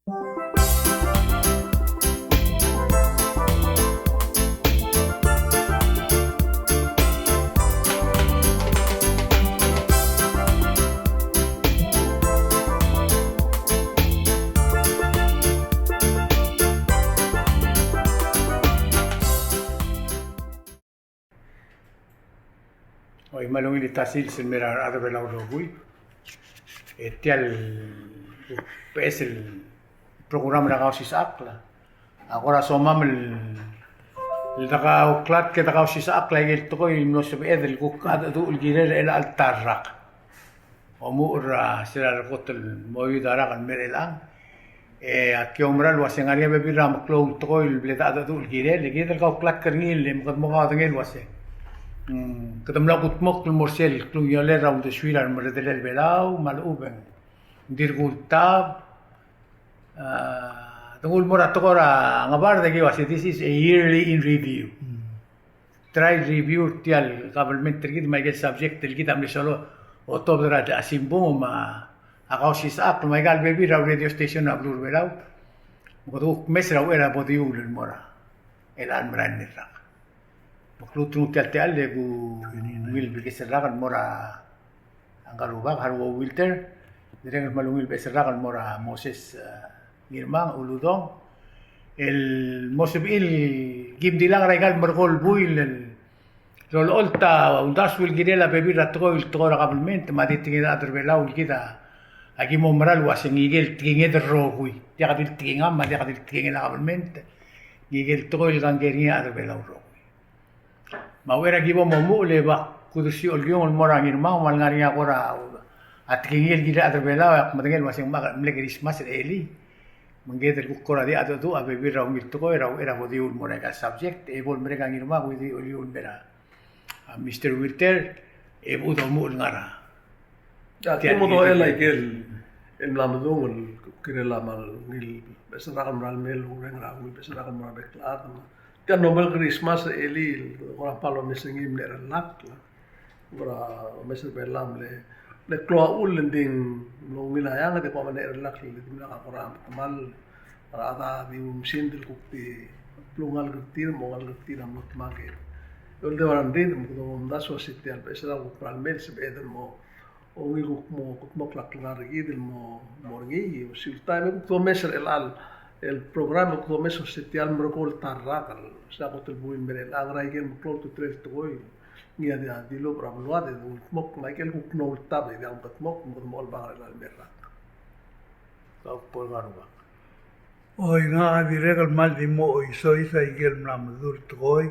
Hoy malungin itasil sin mirar ada belau rogui. Etial PS el programa na kausis akla. Agora somam el taka uklat ke taka kausis akla el to no se ve del gukad du el girer el altarrak. Omura sila el movida rakan merelang. Aquí omral wasengaria bebira maklo to el bleda du el girer le girer ka uklat kernil le mukad muka tengel wase. Ketemu kutmok morsel kluyole raund de suilar meredel belau maluben dir gultab tungul moratokora ngabar de que this is a yearly in review. Try review tial government tergit mai subject tergit amne solo otobra de asimbo ma akausis ak mai gal bebi radio station ablur belau modu mesra era podiul el mora el almran nira Maklutu tial le bu wil bigiserakan mora anggaruba haru wilter direng malungil beserakan mora Moses Girmang uludong el Mosebil gimdilang regal mergol buil el rol olta undas wil girela bebi ratro il tora kabelment maditingin aterbelau kita agi momral waseng igel tinged rogui dia kadil tingam ma dia kadil tingin kabelment igel tro il gangeria aterbelau ro Mawera gibo momu le ba kudusi olgiong morang irmang mal ngaringa kora at kingil gida aterbela ak matengel wasing mle Christmas eli mengeder kukora dia atu tu abe bira ungil to era bodiul morega subject e bol mereka ngirma widi oliul bera Mr. Wilter e budo mul ngara ya modo ela igel en lamdong kirela mal ngil besarakan mal melu ngra ngil besarakan mal beklat kan Nobel Christmas eli ora palo mesengim le nak ora mesel belam le kloa ulending lo wilayah ngade ko mane nak le dimna ora tamal ada di sindel kukti plungal gtir mongal gtir am mage donde waran din mo da so sitial besela ko pral se beden mo o ngi mo klak lar gidel mo morgi siltame ko mesel el programa que começou a ser al mergol tarragal sa ko tulbuin merel agra igen mklol to tres to goy ngia dia dilo bramloa de mok michael ko knol tab de am mok mol ba al merrak ka por garuba Oi nga diregal mal di mo iso isa igel mlam dur to goy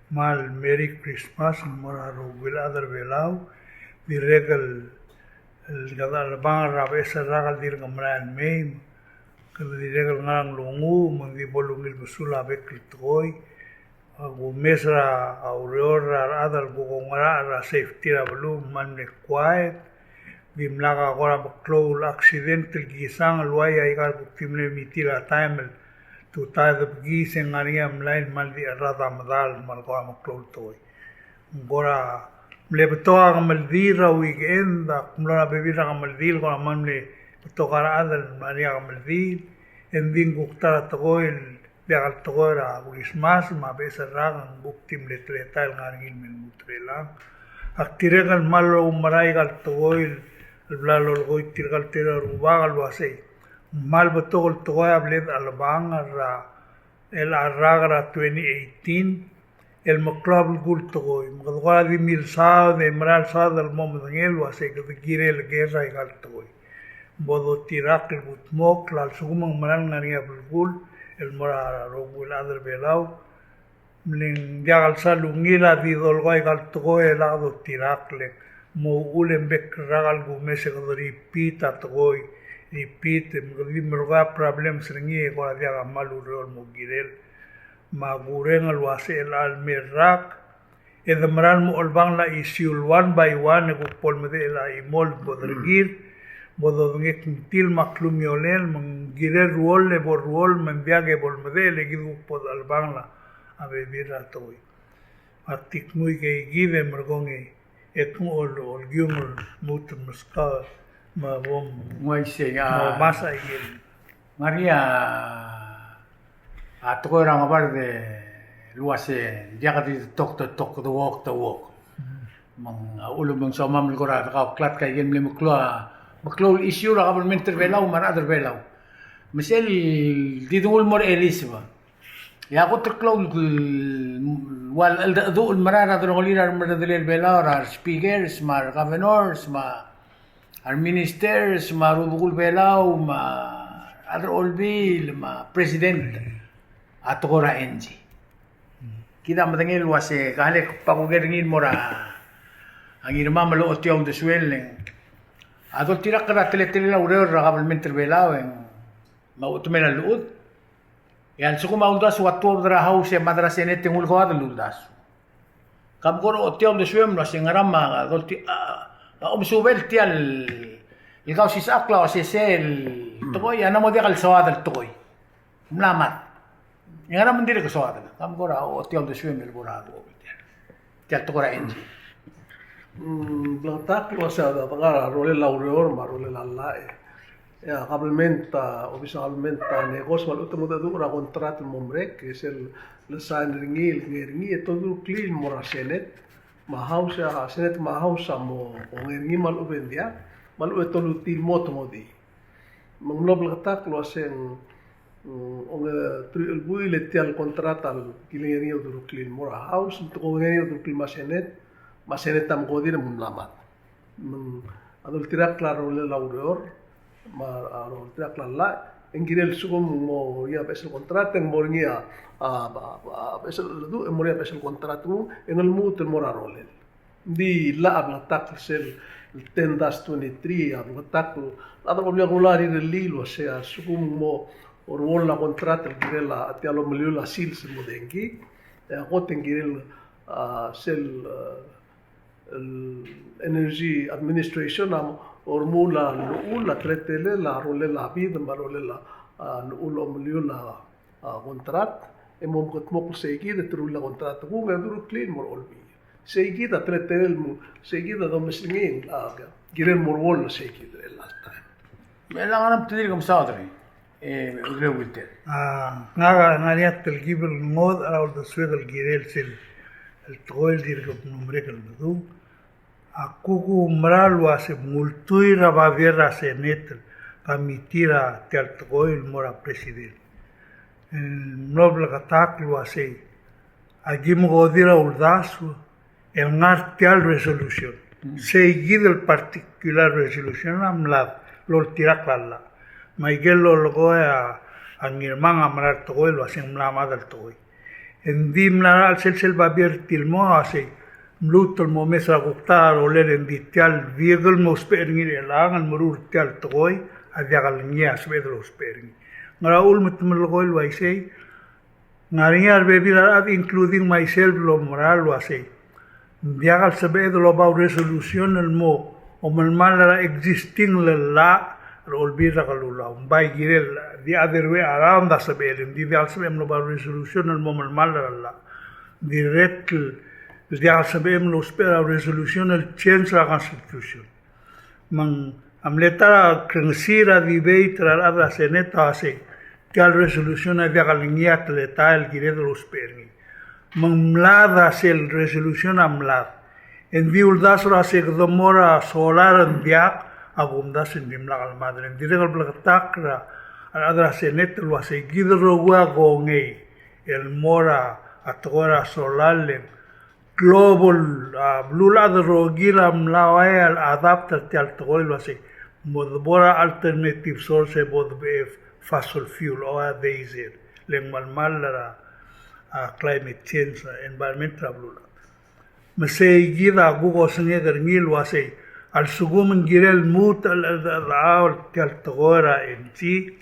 mal Merry Christmas mora ro adar belau diregal el gadal bang rabesa ragal dir ngamran mei kalau diregal ngang lungu mandi bolungil busula bekil toy agu mesra aurora adal bugongara ra safety ra belum man quiet bimlaga gora baklo accidental gisang luaya igal buktimle mitira time to tie the giseng ariam line maldi arada madal mal gora maklo toy gora mlebtoa maldira weekend kumla bebira maldil gora manle tokara adal maria gamaldil ending gukta togoil biagal togora Christmas ma besarang buktim letletal ngargin men mutrelang aktiregal malo maraigal togoil blalo goy tirgal tera rubagal wase mal betogol togoya bled albang ra el arragra 2018 el maklab gul togoy magwala di milsa de mral sa del mom dangel wase que girel guerra igal togoy bodo tirak el butmok lal sugumang manang naria bulbul el mora rogul adar belau mling jagal salungila di dolgoy gal togoy lado tirak le mo ulen bek ragal gu mese ko repeat togoy repeat mgdi merga problem seringi ko dia malu rol mo girel ma gureng al wase el al mirak edamran mo olbang la issue one by one ko pol mede la imol bodrgir bodo ngek til maklum yolel mangire ruol le bor ruol membiage bol mede le gidu pod albang la ave bira toy atik muy ke give mergonge ekun ol gyumul mut muska ma bom Ngoy se ma masa igel Maria at ko ra ngabar de luase dia ka tok the walk mang ulum ng somam ko ra ka klat kay gen mo maklo issue ra government belaw man other belaw misel didungul mor elisba ya ko teklo wal do marara do ngolira madadel belaw ra speakers mar governors ma our ministers marubugul belaw ma other all bill ma president at ko ra NG kita matangil wase kahalik pakugerngin mo ra ang irma maluot yung de swelling adol tirak kara tele na ureo ra government belaw mautumela luud yan suko mauldas watto dra house madrasa net ngul ko adul ludas kam ko otiom de swem no singarama adol ti obsubel tial ikaw si sakla o si sel tokoy ana mo di kal sawad tokoy mlamat ngara mo dire ko sawad kam ko ra otiom de swem el borado tial tokora enji Blantak lo sa da pagara role laureor ma role lallae. Ya kabelmenta oficialmenta negos mal utamo da dura contrato mombrek que es el lesan ringil ngi todo clean mora senet ma hausa senet ma hausa mo ngi mal ubendia mal utolu til modi. Menglo Blantak lo sen el bui le tial contrato al kilingi do clean mora house to ngi do clean masenet masenet tam kodir mun lamat adol tirak claro le laureor ma adol tirak la engirel sugum mo ya besel contrato en mornia besel du en moria besel contrato en el mut el morarole di la ablatak sel el tendas 23 ablatak adol oblia gulari del lilo sea sugum mo orwol la contrato el girela atialo melio la sil se modenki goten girel sel Energy Administration am ormula la tretele la role la vida marole la ulo mulio la contrat e mom kot mo seguida tru la contrat ku ngadru clean mor olbi seguida tretele seguida do mesingin giren mor wol seguida last time melang anam tidir kam saudri ugre witte ngariat tel gibel ngod araw do swedel girel sel el troel dir ko nombre que do aku mralu ase multui rabavera se net kamitira tel troel mora president el noble kataklu ase agim godira uldasu el ngartial resolution seguido el particular resolution amlad lo tiraklalla Miguel lo logoya angirman amrar troel ase mlama del troel endimna al sel babier tilmo ase mlutol mo mesa guktar oler enditial viegel mo spering elang al murur tial toy adiagal nias bedro spering ngara ul mitmel waisei ngariar bebira including myself lo moral wase diagal sabed lo ba resolution el mo o mal existing la olbira kalula by girel the other way around the sabel the also no ba resolution el moment mal la direct the also no spera resolution el change la constitution man amleta crensira debate la la seneta hace que al resolution de galinha atleta el girel los perni man mlada el resolution amlad en viuldas ra se domora solar en dia agumdas en dimla al madre en dire blaktakra adra senet lo seguido roga gonge el mora atora solale global blula de rogila mlawa al adapter tal tolo se modbora alternative source bod fossil fuel o diesel lengmal mal climate change environmental blula mesegida gugo senge germil wase al sugum girel mut al tagora en ti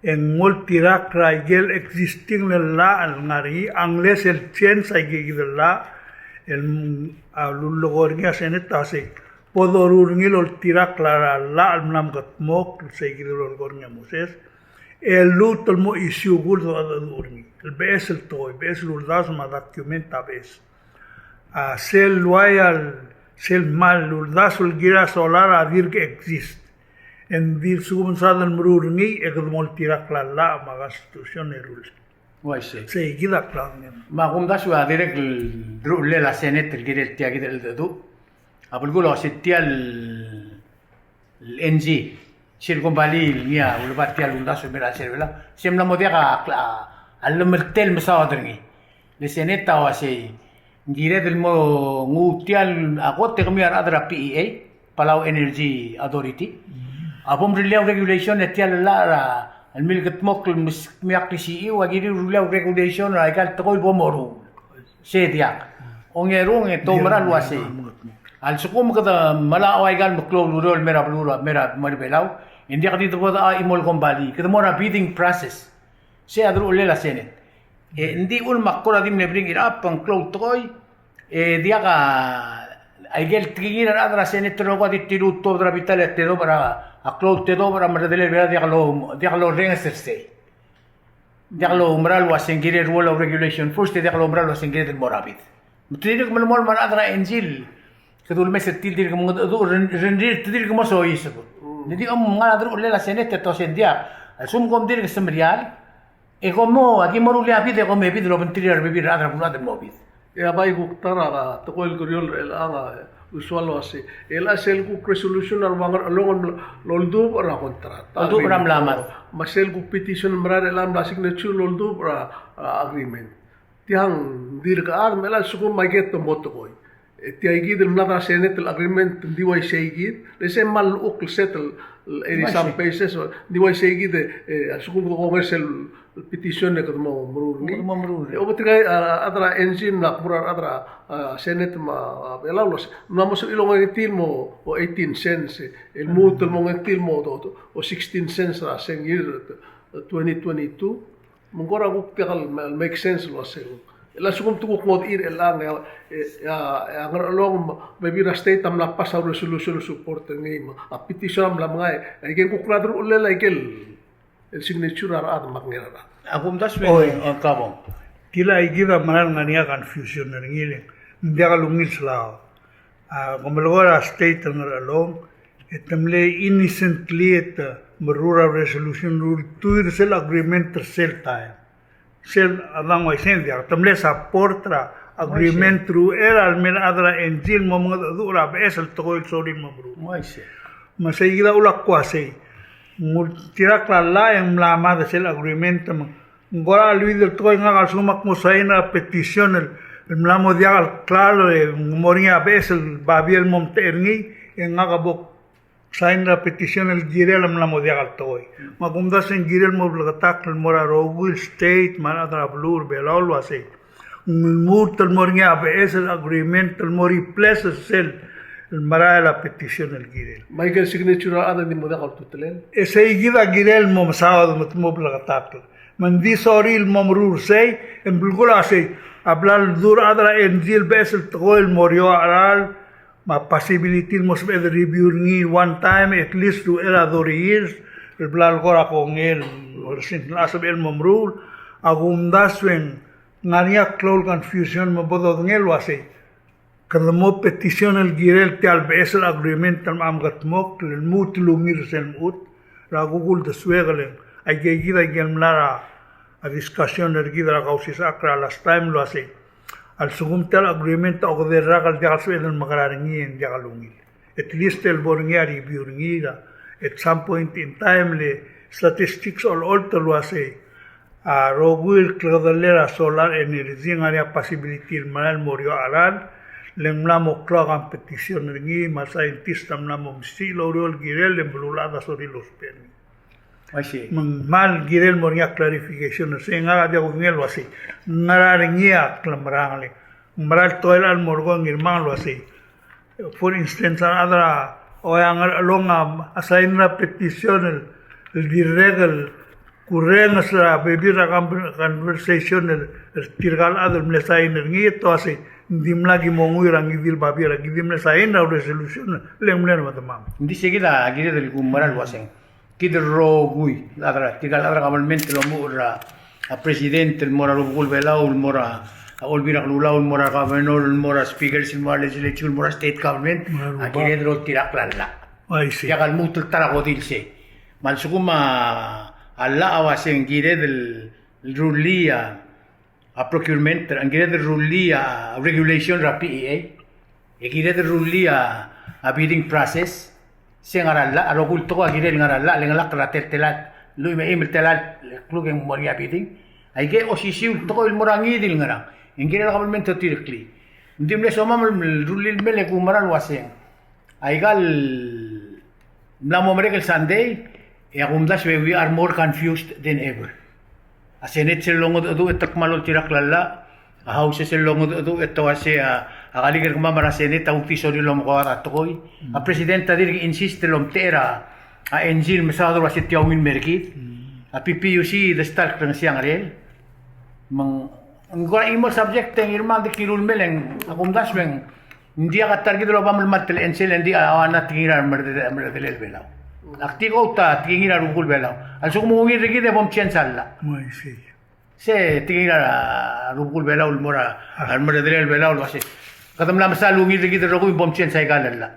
en multirakra gel existing la al ngari angles el change ay la el alulogorgia seneta se podorurngil ol tirakla la al nam gatmok se gidol gornya moses el lutol mo issue gul adurni el bes el toy bes luldas ma documenta bes sel loyal sel mal luldas ul gira solar adir que exist en dir sugum sadan merurungi ekadmol tirak lalla maga institution erul. Waise. Sei gidak lang. Magum da suwa direk le la senet gire tia gide el du. Apul gulo sitial NG circumbali mia ulbat tia lunda su mera servela. Semla modia al mertel mesawadringi. Le senet ta wase gire del mo ngutial agote kami adra PEA Palau Energy Authority. Apum reliau regulation etial la الملك تموكل مياك سي وغيري رولاو ريغوليشن رايكال تقول بومورو سيدياك اونيرون تومرا لواسي al sukum kada mala awaigal muklo lurol mera marbelau india kadi to da imol kombali kada mora bidding process se adru lela senet indi ul makora dim ne bring it up ang cloud toy dia ka aigel tigir adra senet no ko di tiru to dra vitale te do para a cloud te do para merdele vera dia lo rengerse dia lo umbral was engire rule of regulation first dia lo umbral was engire del morabit mutirik man mol man adra engil kedul mes til dir kemo do rendir dir kemo so iso jadi nga adru lela senet to sendia sum kom dir semrial e como aquí morulia pide come pide lo ventrier vivir adra pula del mobil ya bai guktara to ko el kuriol el anga usual wasi el asel ku resolution al bangar along loldu ra contract loldu ram lamat masel ku petition mrar elam la signature loldu ra agreement tiang dir ka ar mela suku maget to moto koy tiagi del mlada senet el agreement diwai seigid lese mal ukl settle in some places diwai seigid suku commercial petition ne kadmo mururni obatray adra engine na pura adra senet ma belaulos namos ilong ngitil mo o 18 cents el mutul mo ngitil mo do o 16 cents ra sen year 2022 mongora gukal make sense lo sen la sukum tukuk mod ir elang ya ngarolong maybe na state am la pass resolution support ngi a petition am la mga ay gen kukradro ulela ikel el signature ar magnera akum das me kabong kila igida manal ngania confusion ngile ndiaga lungil slao como luego state ngarolong etamle innocently et merura resolution rule to sel agreement sel time sel adang wa sendia tamle supportra agreement through era al adra engil mo mga dura besel toil sorin mamru masayida ulak kwase tirak la yang lama de sel agreement ngora luis del toy nga sumak mo saina petition el mlamo dia claro moria besel babiel monterni en agabok sign la petition el girel am la modia al toy magumda sen girel mo blagatak el mora rogul state manadra blur belol wase murt el moria bes el agreement el mori place sel el mara la petition el girel michael signature ada ni modia al tutelen ese gida girel mo sábado mo blagatak man di sorry el momrur sei en bulgola sei hablar dur adra en dil bes el toy el morio aral ma possibility mos be review ni one time at least to era 2 years el blal gora con el sin las el momrul agunda swen ngaria clol confusion mo bodo ngel wase kad mo petition el girel te al bes el agreement am gatmok el mut lumir sel mut ra google de swegelen ay gida gelmlara a discussion er gida causis akra last time lo ase al sugumtal agreement o de ragal de gaso en magarangi en jagalungil at least el borngiari biurngira at some point in time le statistics all alter wase a rogul cladalera solar energy ngania possibility manal morio aran lemlamo klagan petition ngi ma scientist amnamo silo rol girel en blulada sobre los pen mal girel moria clarification se ngaga de ngel wasi nararingia klamrangle maral toel al morgon irman lo así for instance adra o yang longa assign la petition el dirregal curren sa bebira conversation el tirgal adel mlesain ngi to así dim lagi monguirang idil babira gidim mlesain la resolution lemlen matamam di seguida gire del gumaral wasen kidro gui adra tirgal adra cabalmente lo mura a presidente el mora lo belau el mora olvira lula el mora governor el mora speaker el mora legislature el mora state government aquí dentro tira plalla I see. Ya kal mutul tara ko dilse. Mal sukuma alla awaseng gire del rulia a procurement ang gire del rulia regulation ra PEA. E gire del rulia a bidding process. Sing aralla arogul to gire ngaralla lengalak ratetelat lu me email telat klugeng moria bidding. Ay ge osisiu to ko il morangi dil ngarang. Ingire la government directly. Hindi mo soma rulil mele kumaran waseng. Ay gal Mlamo Sunday, we are more confused than ever. Asenit silongod adu etak malol tirak lalla, a house silongod adu eto ase a kaligir kumamara senit ang tisori lom ko atoy. A presidenta dir insiste lom tera a enjil mesado wasi tiawin merkit. A PPUC the start ng siyang rel. Mang ngora imo subject ng irman de kilul meleng akumdas meng hindi ka target lo ba matel ensel hindi awana tingira merdel belaw. Akti ko ta tingira rugul belaw. Also kumuwi rigi de bom chen salla. I see. Se tingira rugul belaw mora merdel belaw lo se. Kadam lam sa lungi rigi de rugul bom chen sai galalla.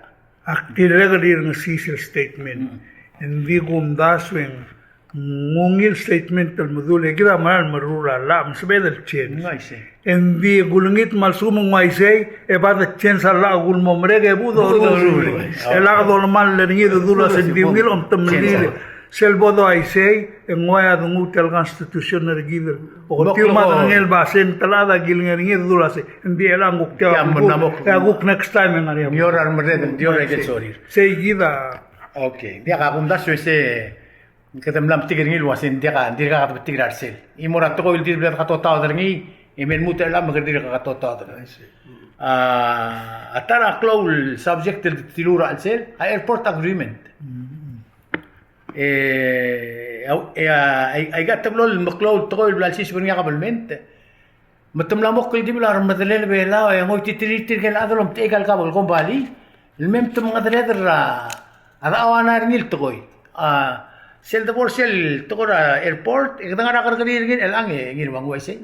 Akti regular ng CCL statement. Hindi gumdaswing ngungil statement al mudule gira mal marura la msbedel chen. Ngai se. Hindi gulungit mal sumong maisay e bada chen sala gul momrege budo do. Ela normal lengi do dula se dimil om tamlil. Sel bodo aisay en waya do utel constitution na gider. O tilma ngel basen talada gilngi dula se. Hindi ela ngukya nguk next time ngari. Dior armred dior ege sorry. Say gida. Okay. Dia ka kumdas se kadam lam tigringil wasin dia ka tigrar sel. Imora to ko il dir ka to ta derngi Imen muter lang magdir ka katoto. Atara claul subject til tilura al sel a airport agreement. Ay gatablo el maclaul to el sis bunya kabalmente. Matamla mo kay dibla armadalel bela ay ngoy titiritir ken adolom tegal kabal kombali. El mem tum ngadreder ada awana ringil to koy. Sel de por sel to airport ikadang ara karkarir gin el ange ngir mangway se.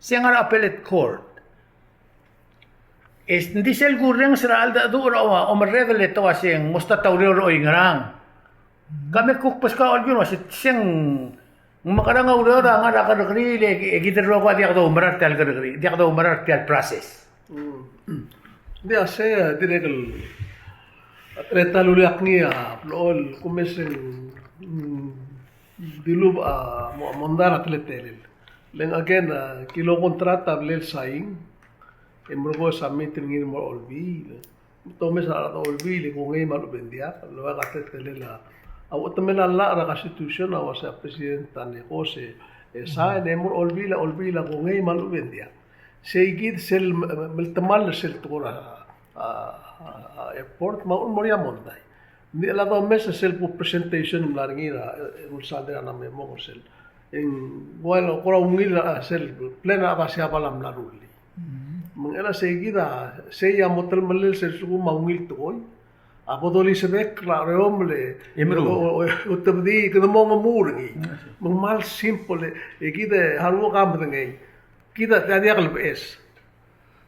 Siang appellate court. Hindi sel gureng seral da dura o marredel ito asing musta taureo ro ingrang. Kami kukpas ka algun wasit siyang makarang aurora nga nakakagri gider ro kwa di ako umarar tal kagri di ako umarar tal process. Di ase direkal atleta luliak niya lol kumesen dilub mondar atletelil. Leng again, kilo kontrata blel saing, emrogo sa meeting ngin mo olbi. Tome sa olbi kung ngay malubendia, lo ka tetelela. Aw tamela la ra constitution aw sa presidenta ni Jose. Sa emro olbi la kung ngay malubendia. Seigid sel meltamal sel tora airport maun moria monday. Ni la do mes sel presentation mlaringira ulsadera na memo sel. Bueno, kora ungil sel plena abasia palam laruli. Mengela seguida seya motel melel sel suku maungil toy. Apo doli sebek la reomle. Utabdi kedemo ngamurgi. Mengmal simple kita haru kam dengan kita tadi akal bes.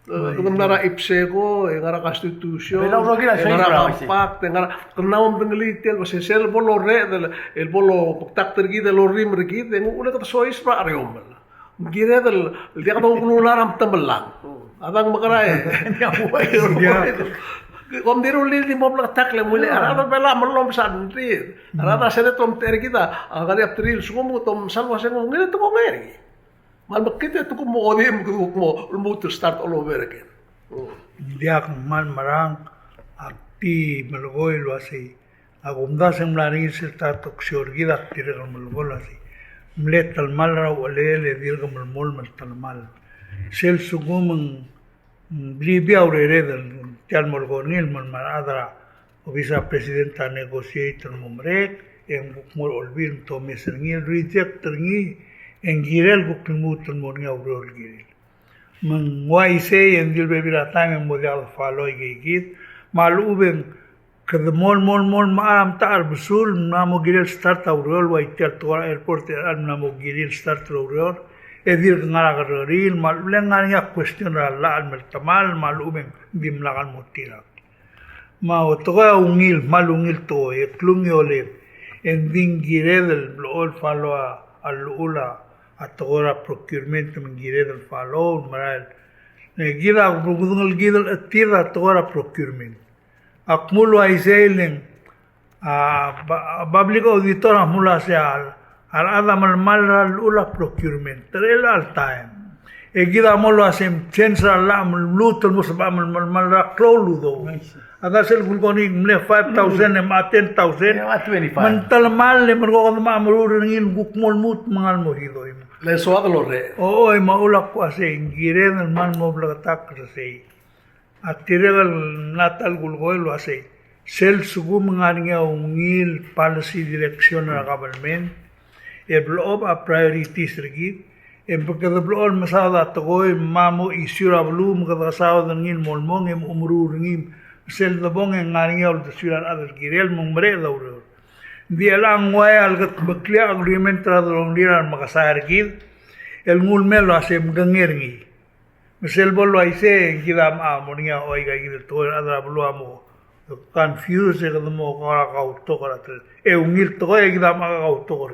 Kedem nara ipsego ngara constitution. Ngara pak ngara kenawam dengelitel base sel bolo re el bolo paktak tergi de lo rim regi de ule kata sois pra reomel. Gira del dia kata ulular am tembelang. Adang makarae. Kom diru li di mobil takle mule arada bela melom sandri. Arada sede tom ter kita agari april sumu tom salwa sengo ngene to ngeri. Mal makita to mo odim mo to start all over again. Dia mal marang akti melgoy lo asi. Agumda sem lari se ta toksiorgida tire melgol asi. Mlet al mal ra wale le dirga mol tal mal. Sel sugum blibia aurere tal molgonil mal maradra o visa presidenta negotiator momrek en mol olbir to mesengil reject ngi en girel bukmutul mornya urol girel man wai se en dil bebira time model follow gigit maluben kad mol maam tar busul namo girel start urol wai tel to airport namo girel start urol edir ngaragaril malulen nganya question la al tamal maluben bimlakan mutira mau toka ungil malungil to e klungi ole en dingire del ol falo al ula atora procurement mingire del falo maral ne gira bugudul gidal atira atora procurement akmulu aiseleng public auditor mula al adam al mal ula procurement trel al time e gira molo asem central la lutul musaba mal ra kloludo ada sel gulgoni mle 5,000 em 10,000 mental mal le mergo ma amrur ngin gukmol mut mangal mo hido le soa lo re o ma ula ko ase ngire del mal mo bla tak se atiregal natal gulgoy lo ase sel sugu mengaringa ungil policy direction na government e blow up priorities rigi e porque de blow masada toy mamo isura blum kada sawa ngil molmong em umrur ngim sel de bong en ngaringa ul suran adal girel mumbre dauro dia lang way algat baklia agreement tra dong diran makasar gid el ngul melo ase mgangergi misel bolo aise gidam amonia oiga gid to adra blo amo confuse ke mo kara kauto kara e ungil to e gidam kauto kor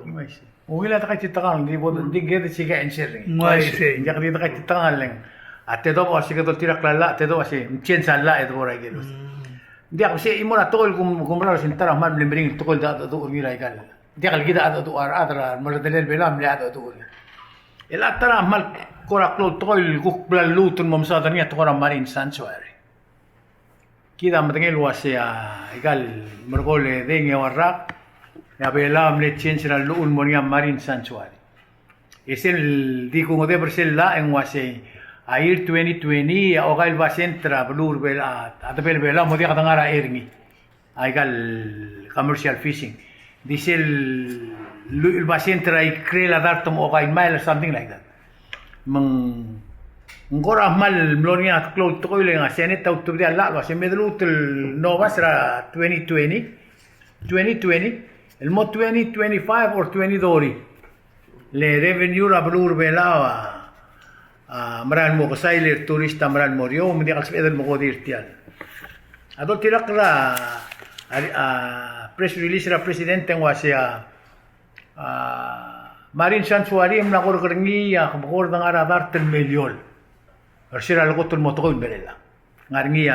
ungil ata kay titakan di bod di gede siga enser mai se ya kay titakan leng ate do kasi ka tirak lala ate do kasi mchen sala et bora gelos dia kasi imora tol kumra sin tarah man limring tol da do mirai kal dia kal gida ado ar adra maradel belam le ado do ela tarah mal kora klo tol guk bla lutun momsa tania tora marin sanctuary kida matengel wasia igal mergole denge warak ya belam le chenchra luun monia marin sanctuary es el di como de Bresella en wase air 2020 ogal basentra blur bela atbel bela modi katangara erni aigal commercial fishing dice el basentra y crela dartom ogal mile something like that ngora mal mlonia cloud toile nga seneta utubdia la lo se medlut el novasra 2020 el mo 2025 or 2020 le revenue la blur bela maran mo kasailer turista maran mo rio hindi ka spedal mo kodir tiyan adol tirak la press release ra presidente ng wasya marin sanctuary na korkerngi kumkor ng aradar 10 milyon arsira lagot mo to berela ngarngi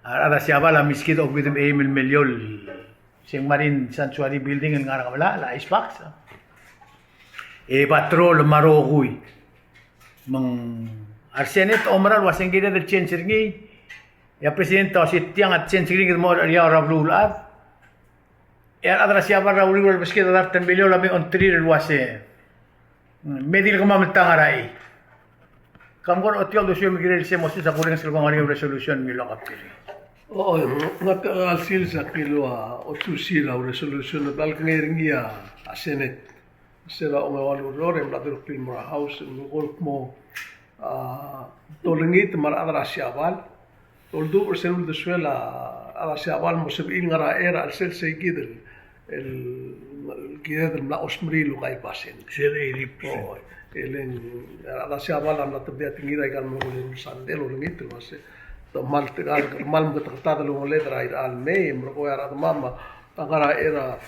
ada siapa la miskit og bidim 1 milyon sing marin sanctuary building ng arakabala la ispax patrol marogui arsenet omral waseng gida del chenchirngi ya presidente o sitiang at chenchirngi mo ya rablul at ya adra siapa rablul wal beskeda dar 10 milyon labi on trir wase medil kama mtangarai kamgor otial dosyo migirel se mo sa kuring sa ngari resolution mi lokap kiri o ngat al sil sa kilo o tusi la resolution dal ngeringi asenet sera o mawalu rore mladur pilmora house ngol mo tolengit mar adra siabal toldu ursenul de suela ala siabal mo sebin ngara era al sel segidel el gidel la osmri lu kai pasen sel eripo elen ala siabal am la tabia tingira igal mo lu sandelo lengit wase to mal tegal mal mo tratado lu letra al me mo era mama ngara era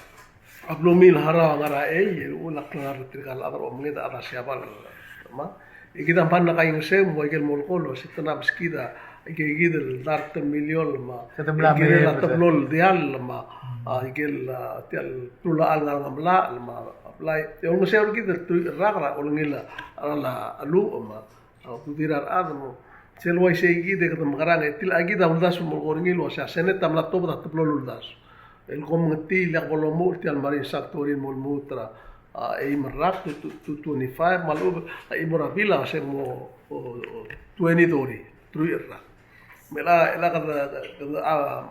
ablumil hara ngara ulak ngara tirgal adar omngida ada siapa ma ikita panna kaing sem mo igel molkolo sitna biskida igel dar 10 milyon ma igel la tablol dial ma igel tial tula al ngamla ma apply yung sel kita ragra olngila ala alu ma kudirar admo selwai segi de katam garang til agida uldas mo gorngilo sa senetam la tobda tablol uldas el comiti la colomulti al marin sanctuary mulmutra e marrak to 25 malu e morabila se mo 22 truira mela la kada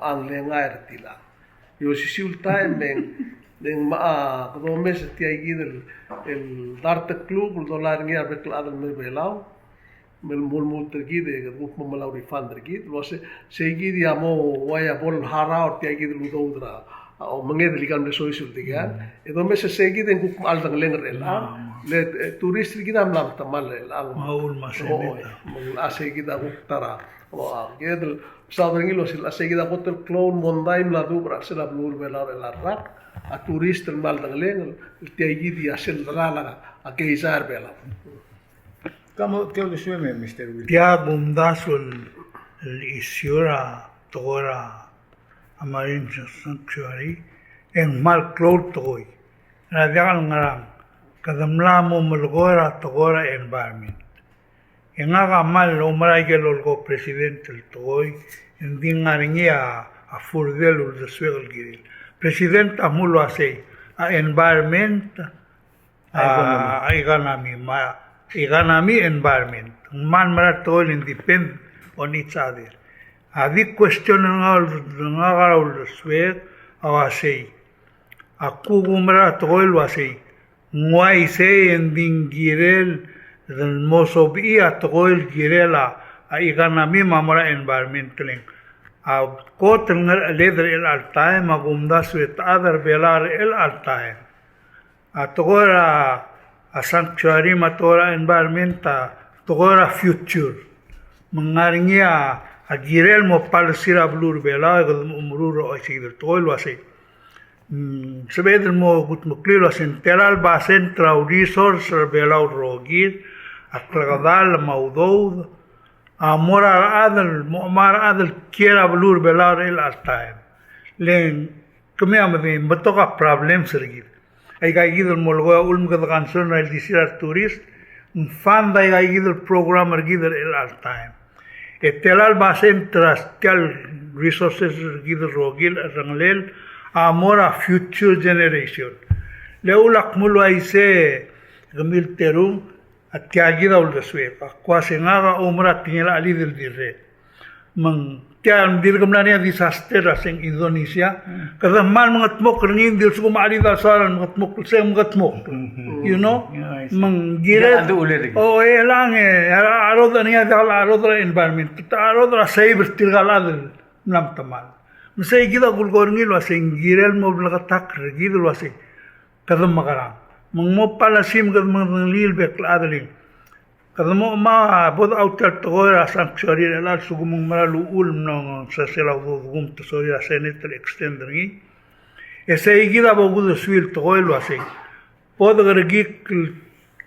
ang lengair tila yo si sul time den ma do mes ti ai el darte club dollar ngi arbet al me belau mel mulmutra gide grup mo malau refund gid lo se gidi amo waya bol hara or ti gid ludodra o mangedrikan de soisul tigan itu mes segi den kuk mal tang lenger elang le turis kita mlam tamal elang maul masebita mangul ase kita kuk tara o gedel saudari lo sil ase kita kuk clown mondaim la du bra sela blur belar elar a turis ten mal tang lenger tiagi di asel rala a keisar bela Kamu teo de sueme, Mr. Will. Tia bumdasul isiura tora amarin sanctuary en mal cloud toy. Radial ngarang kadamlamo mulgora tora environment. En aga mal umray gelolgo presidente toy en dingaringia a furdelo de suegel giril. Presidente amulo ase a environment a economy environment. Man mara toil and depend on each other. Adi question ngagarol sweg awasei. Aku gumra toil wasei. Nguai se ending girel dan mosobi a toil girela a economy mamara environment kling. A kot leather el altae magumda swet other belar el altae. A togora a sanctuary matora environment togora future. Mengaringia a girel mo palsira blur bela umruro o sigil toil wasei. Sebedel mo gut muklilo senteral ba central resource bela rogir a klagadal maudou a mora adal kiera blur bela el altae. Len kami amade batoka problem sergir. Ay gidel molgoya ulm gadganson el disir turist fanda ay gidel programmer gidel el altae. Telal basen trastal resources gidel rogil ranglel amora future generation. Leulak mulo ay se gamil terum at kagida ul deswe. Kwasengaga umra tingela ali del dire. Mang tiyan dirgamlania disaster asing Indonesia. Kada mal mga tmok ringin dil suko maali dasaran mga tmok sa mga tmok. You know? Mang gira. Oh lang arod niya dal arod environment. Arod ra saber tirgalad nam tamal. Masay gida gulgorngil wasing girel mo blagatak gidul wasing kada makarang. Mang mo palasim kad mga lil bekladling. Kada mo bod outer toira sanctuary elal sugumong maraluul no sa sila gum to sorry a senator extender ngi. Ese igida bogudo swil toil wasing. Pod gargi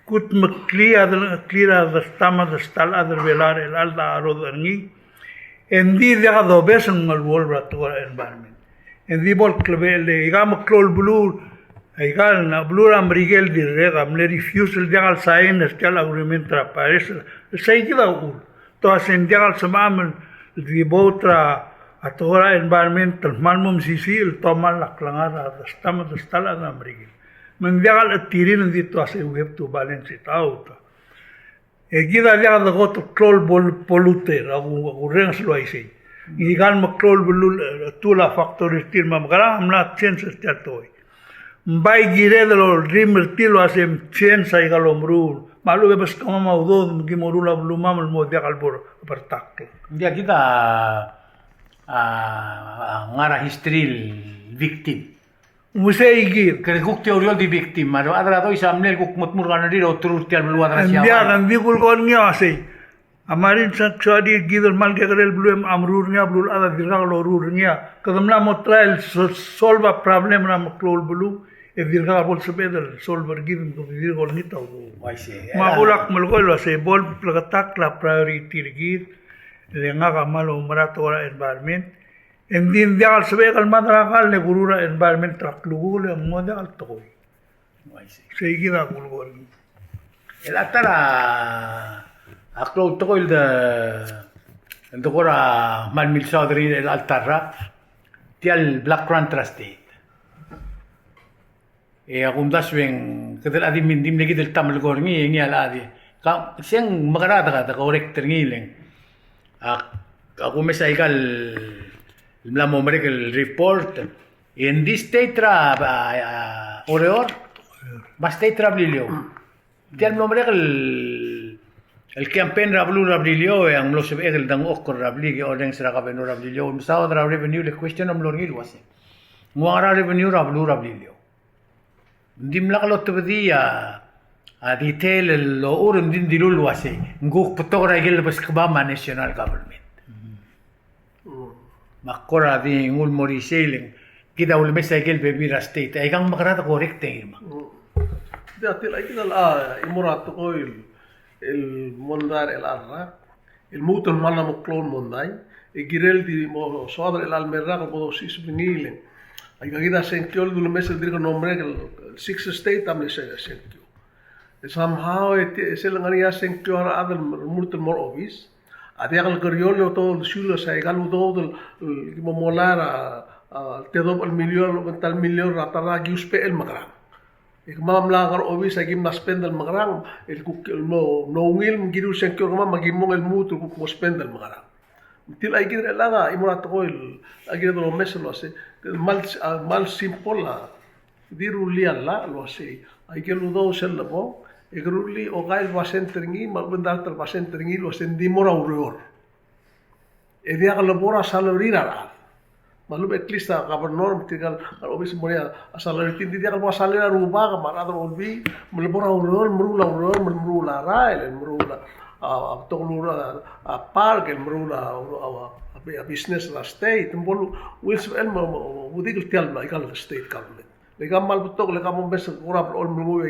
kut maklia the stama the stal other velar el alda arod ngi. Endi dia do besen ngal wol toira environment. Endi bol klebele igam klol blue Aigal na blur amrigel di rega amle refusal diagal sign estel agreement tra pares sai kida ul to asen diagal samamel di botra atora environmental malmum sisil to mal laklangar stama to stala na amrigel men diagal atirin di to ase we have to balance it out egida diagal go to clol polluter agu rens lo aisi igal ma clol bulul tula factory tir mam gara amla change estel toy Bay gire de los dreamers tilo asem chen sai galomrul. Malu bebas kama maudod gimorula blumam el modia galbor pertak. Dia kita ngara history victim. Musei gir. Kare kuk teoriol di victim. Maro adra to isamnel kuk mutmur kanadi ro turut tial belu adra siapa. Dia kan bikul kon nya asei. Amarin sanctuary gidel mal gagrel blum amrur nya blul ada dirgalo rur nya. Kadamla mo trial solve a problem na maklol blu. E virga bol sebedel solver given to virgol nita u magulak mulgol se bol plagatak la priority gid le ngaga malo maratora environment en din dial sebegal madragal le gurura environment traklugul modal toy se gida gulgol el atara aklo tokoil de ndokora malmil saudri el altarra tial black run trusted akumdas weng kedel adi mindim lagi del tamal gorngi ngi ala adi ka siang makarata ka corrector ngi leng aku mesaigal la mombre el report en this tetra oreor bas tetra blilio tial mombre el campaign rablu rablilio ang lo sebe el dang okor rabli o dang sira ka benor rablilio sa revenue le question am lorngi wase Nguara revenue rablu rablilio. Dim lakalot tebedi ya detail lo urum din dilulu wasi. Nguk putok ragil bas kabama national government. Makora di ngul mori sailing. Kita ul mesagil bebira state. Ay kang makarata correct irma. Dati lagi imurato ko il mondar el arra il muton mana mo clone mondai e girel di mo sodra el almerra ko do sis vinile ay kagida senkiol du mes dir ko nombre el six state am se senkio somehow es el ngania senkio ara adal muton more obvious adi agal koriolo to shulo sa egal do mo molara te do el millón tal millón ratara giuspe el magra ikmam langar obis agi mas pendel magrang el no will giru senkyo kama magimong el mutu ku mas pendel magrang til ay gidre laga imurat ko el agi do meselo ase mal simple la diru li alla lo ase ay ke lu do sel labo igruli o gail basentringi mal bendar ter basentringi lo sendi mora uror e dia ka labora salorira malu at least governor tigal obis moria asalari tindi dia kalau asalera ruba kamar atau olbi melebora urol merula rail merula tolura park merula business la state mbolu wils elmo udigil tialma igal state government legal mal betok legal membes kurap ol mulu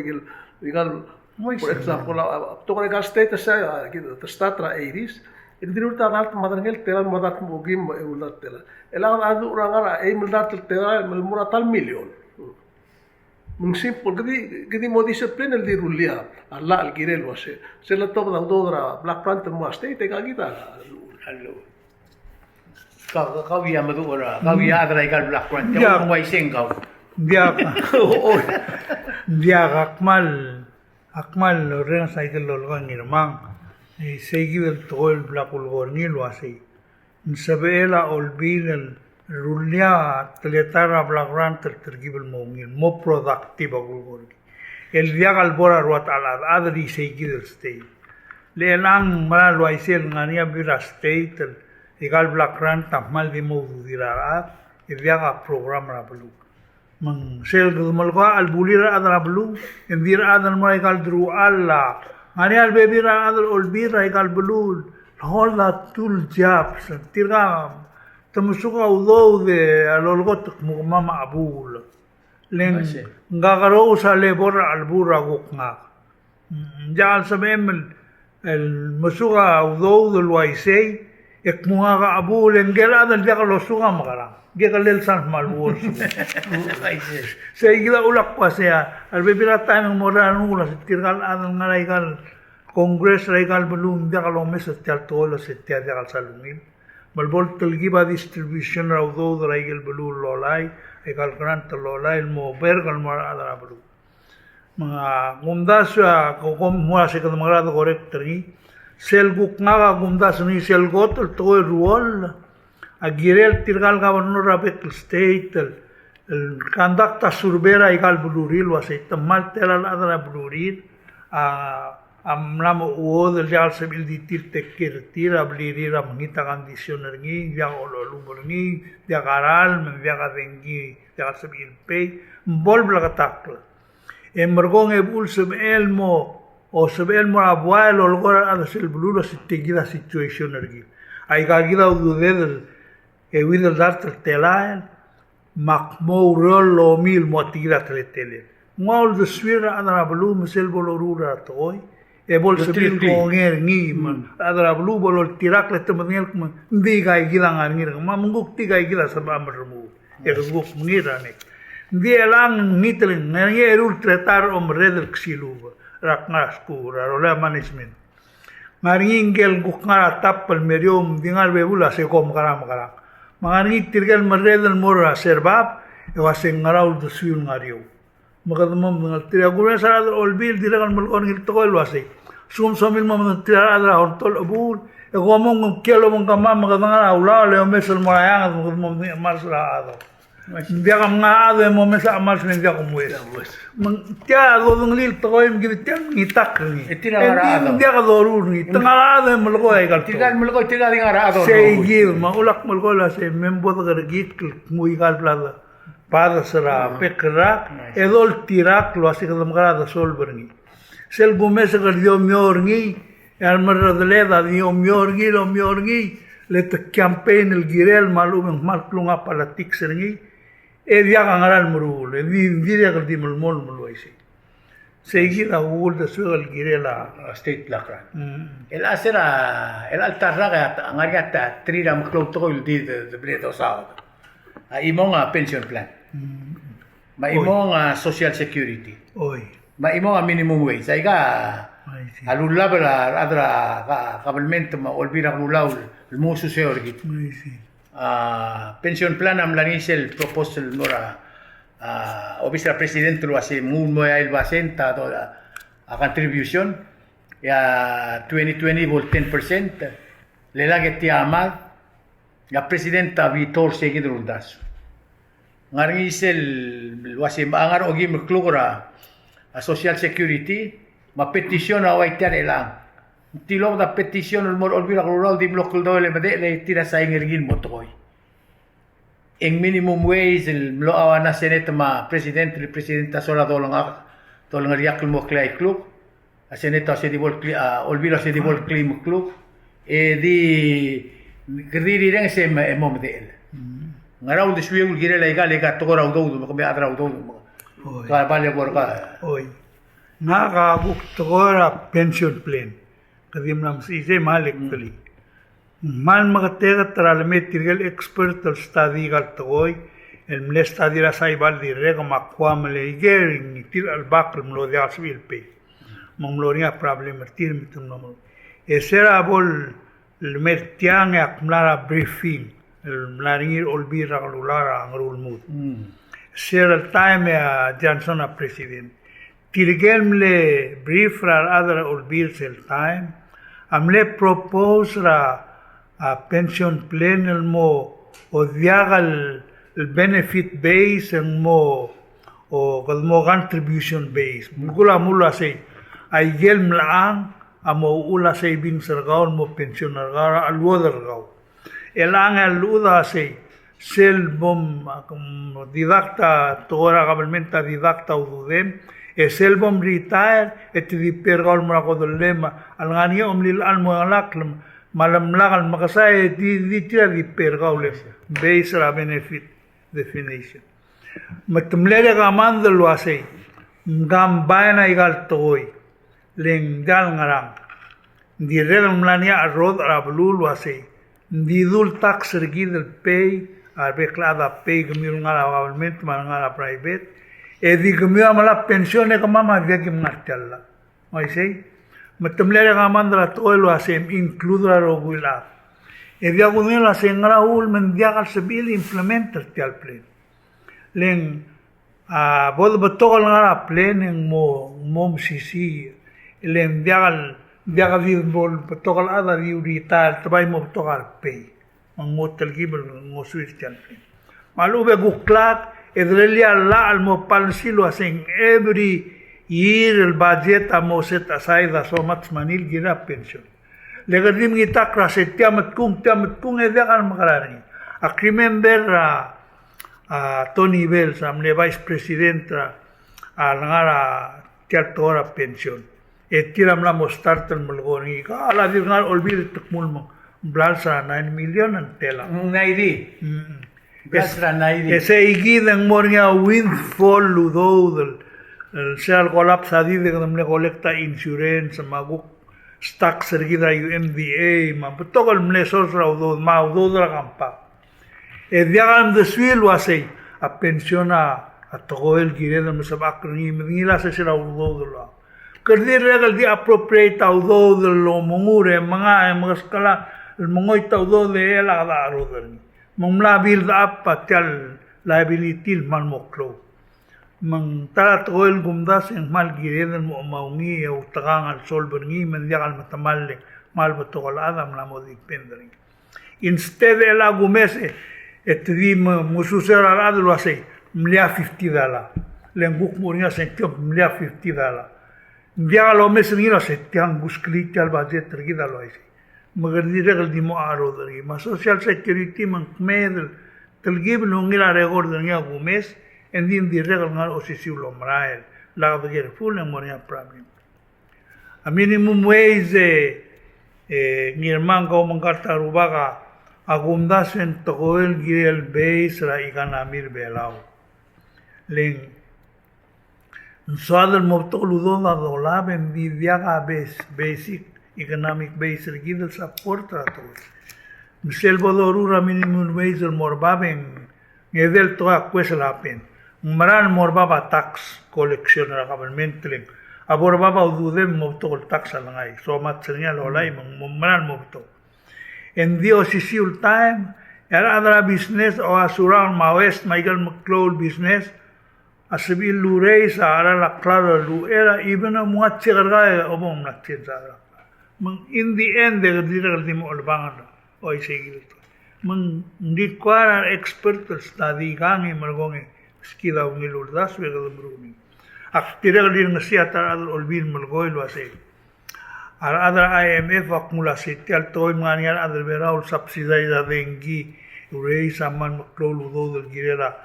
legal for example betok legal state sa kita statra 80s Ikdiru tanat madarngel tela madat mugim ulat tela. Elang adu urangara ay muldat tela mulmura tal million. Mung simple gedi mo discipline el dirulia alla al girel wase. Se la top da dodra Black Panther mo state ka kita. Hello. Kau via madu ora. Kau via adra igal Black Panther. Kau wai sing kau. Dia akmal ren cycle lolgan nirmang. Segi el tol blakul gorni lo así. Sabela olbil el rulia tletara blakran tergibel mongil mo productive agul gorni. El viagal bora ruat alad adri segi del state. Le lang mara lo aisel ngania bira state el egal blakran tamal di mo dirarat el viaga program rablu. Mang sel gulmalga al bulira adra blu endira adal mara egal dru alla Ani al bebira adal olbira igal belul all that tool jobs tirga tamusuka udo de alolgot mama abul len ngagaro sa lebor albura gukna jal sabem el musuka udo del waisei ekmuaga abul engel adal jagalo suga magara gegalel san malbur Seguida ulak pasea al bebira tan moran ula tirgal adal ngaraigal Congress raigal belum dia kalau mesat tial tolo setia dia kal salungin balbol telgiba distribution raudo raigal belum lolai egal grant lolai mo bergal mar adara belum mga gumdas ko mo se kad magrado correct ni sel guk naga gumdas ni sel got to ruol agirel tirgal gobernador rabek state el kandakta surbera igal bluril wase tamal telal adara bluril amlam uod el jal sebil ditir tekir tira blirira mangita conditioner ngi ya ololu ngi ya garal men ya gadengi ya sebil pay bol blagatakla emergon ebul sebelmo o sebelmo abuel olgora adasel bluro sitigida situation ergi ay gagida ududel Ewidel dartel telael, makmo rolo mil motiga tletele. Ngol de swira adara blu mesel bolorura toy. Ebol sebil konger ngi man. Adara blu bolol tirak letemengel kum. Ndi gai gilang angir. Mamunguk ti gai gila sabam bermu. Eruguk ngirane. Ndi elang nitlen ngi erul tretar om redel ksiluba. Raknas ku rola management. Ngaringel gukngara tapel merium dingal bebula se kom karam karam. Mangani tirgal meredel mora serbab ewaseng ngarau dusul ngariu magadmam ngal tiragura sara olbil diragal melon ngil tokol wase sum somil mam tirara hortol abul egomong kelo mong kama magadanga ula le mesel morayang magadmam marsra ado dia kam ngado mo mesa mars men dia komues tia do ngil tokoy mgit tia ngitak ni tirara ado dia ka dorur ni tangala melgo ay gal tirgal melgo tirgal ngara ado Seguido, maulak malgola se membo de git muy gal plada. pada sera pekrak edol tirak lo asik da sol berngi sel gume se gardio miorngi al marra de leda dio miorngi let campaign el girel malum malklunga politik serngi e dia gangaral murul e dia gardi mul isi segi la ul de suel girela state lakra el asera el altarraga ngariata trira mklotol di de bledo sao imonga pension plan ma imonga social security oi ma imonga minimum wage saiga alula bela adra government ma olbira nulau el musu seorgi pension plan am lanisel proposal nora obisra presidente lo hace muy el basenta toda a contribution ya 2020 vol 10% le lageti amad ya presidenta Vitor Seguidrundas ngarisel lo hace angar ogi mklugora a social security ma petition a waitar elang tilo da petition mol olbira rural di blok dole mede le tira sa ingirgin motoy en minimum wage el lo awana seneta ma presidente le presidenta sola dolonga yak mo clay club a seneta se di vol olbira se di vol clim club e di gridiri reng se mom de ngaraw de suyo gire legal lega to raw do mo be adra do ka bale gorga oi naga buk togora pension plan kadim nam si se malik kali man magatega tralme tirgel expert al study gal toy el mle study la saibal di rega makwam le iger ni tir al bakr mlo de asbil pe momloria problem tir mitum no esera bol el mertiang akmlara briefing el mlaringir olbira galulara ngrul mut ser time Johnson a president tirgelmle brief ra other olbir sel time amle propose ra a pension plan el mo o diagal el benefit base el mo o mo contribution base mula say ay gelmlaang amo ula savings sergaw mo pension sergaw alwodergaw elang aluda say sel bom didacta tora government didacta udem sel bom retire et di pergal mo ko lema alngani omlil almo alaklam malam lagal makasay di tira di pergaw le base la benefit definition matumlele ka mandalo asay ngambay na igal toy lenggal ngarang di relang mlania arod arabulul wase di dul tax regid el pay arbeklada pay gmil ngala government ngala private e di gmil mala pension e mama dia kim ngartalla mai sei matamlere ga mandra toelo ase include la rogula e dia gmil ase ngara ul men dia gal sabil implementer tial plan leng bod betol ngara plan en mo sisi leng diagal bol betokal ada di urita tabay mo betokal pay ang motel gibel ngo switch tian malu be guklat edrelia la al mo palsilo asing every year el budget amo set aside so much manil gira pension legadim kita krase tiamat kung e diagal makarani a remember Tony Bells amne vice president al ngara tiatora pension tiram la mostartel mulgoni ala dirnal olbil tukmul mo blalsa 9 million ang tela naidi blasra naidi ese igidang mornya windfall ludo el sel colapsa di de namle colecta insurance maguk stock sergida UMDA ma betokol mle sosra udo ma udo dra kampa diagam de suelo asay a pensiona a togoel gireda mesabak ni ngila se sira udo dla kerdir regal di appropriate udo dlo mongure mga skala mongoy udo de la daro derni mongla build up patel liability man moklo mang tarat oil gumdas en mal gireda mo maungi o tagang al sol berni men diagal matamalle mal betokol adam la modi pendring instead de la gumese et di mususera la lo asay mlia $50 lenguk moria sentio mlia $50 dia lo mes ngira se tiang gusklit al budget tergida lo isi magar di regal di mo aro dari ma social security man medel Telgib nungila record nga gumes, and din di regal nga osisiw lomrael. Laka bagay full ng mo niya problem. A minimum wage ngirman ko mangkarta rubaka agumdas en tokoel girel base ra ikanamir belaw. Ling Suadal mo ludo na dolaben di viaga basic economic base gidel support rato. Michel Bodorura minimum wage morbaben ngedel to akwesalapen. Maran morbaba tax collection ra government ling. Abor baba ududem mo to tax alangay. So mat senyal olay maran mo to. En dio sisiul time era adra business o asuran mawest Michael McCloud business Asabi lurei sa ara la claro lu era even a muat chegarga obong na chezara. Mang in the end de dira di mo olbangan oi segil. Mang ndi kwara expert study gangi margongi skila ungil urdas we ga bruni. Ak tira di ngsia tar al olbin malgoi lo ase. Ara adra IMF akumulasi tial toy mangan adra beraul subsidize avengi urei saman maklolu do del girela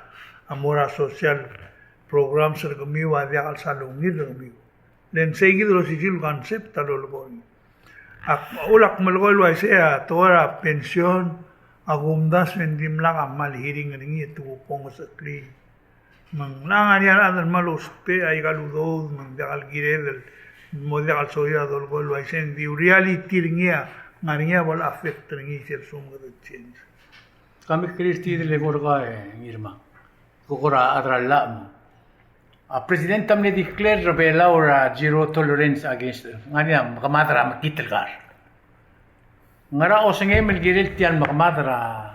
amora social program sa kamiwa dia kal salungir kami. Then sige dilo sigil concept talo lobon. Ak ulak malgoy lo siya tora pension agumdas mendim lang amal hiring ngi tu pong sa kli. Mang langan yan adal malos pe ay galudo mang dakal girel mo dakal soya dol gol lo siya di reality ngiya ngariya wala affect ngi sir sumga de change. Kami Kristi de legorga ngirma. Kokora adralla mo. President tamne declare rebela or zero tolerance against ngania makamatra makitilgar. Ngara o senge melgiril tiyan makamatra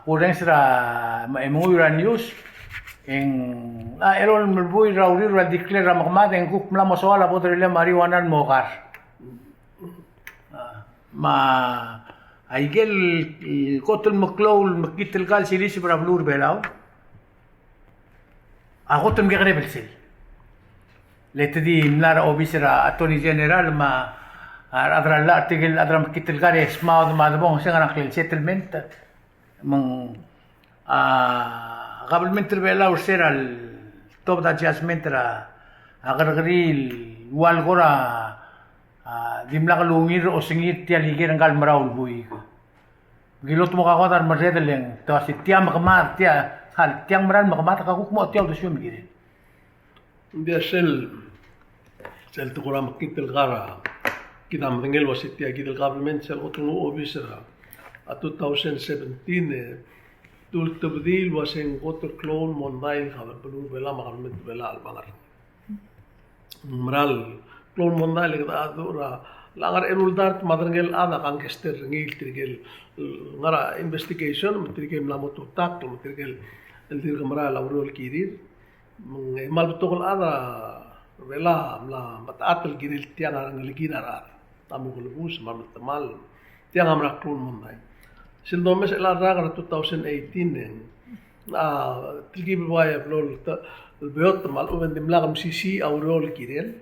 kurang sira maemuyra news en erol melbui rauri ra declare makamatra en kuk mla maswala podrele marijuana mokar. Ma aigel kotol maklol makitilgal silisi para blur belao. Ako tum gagre belsil. Lete di mlara obisera attorney general ma adra la artikel adra makitil gare smaud ma dabong sa ngana settlement mang government rebela ursera top adjustment ra agargril wal gora dimla kalungir o singit tia ligir ngal maraul bui. Gilot mo ka dar maredeleng to si tia makamar tia hal tiang meran makamata ka kukmo tiaw do syum gire. Dia sel tu kurang makitil gara kita mendengar wasit dia kita government sel otunu obisera a 2017 tul tabdil waseng kotor clone mondail khabar pelu bela government bela albangar meral clone mondail kita adura langar erul dart madrangel ada kan kester ngil tirgel ngara investigation tirgel lamotu tak tirgel el dir kamera laurol kirir mal betul ada vela la matatel giril tiang ang liginara tamu kulubus mal tamal tiang amra klun monday sildomes la raga 2018 tilgi bawaya blol beot mal uben dimlagam sisi aurol kirel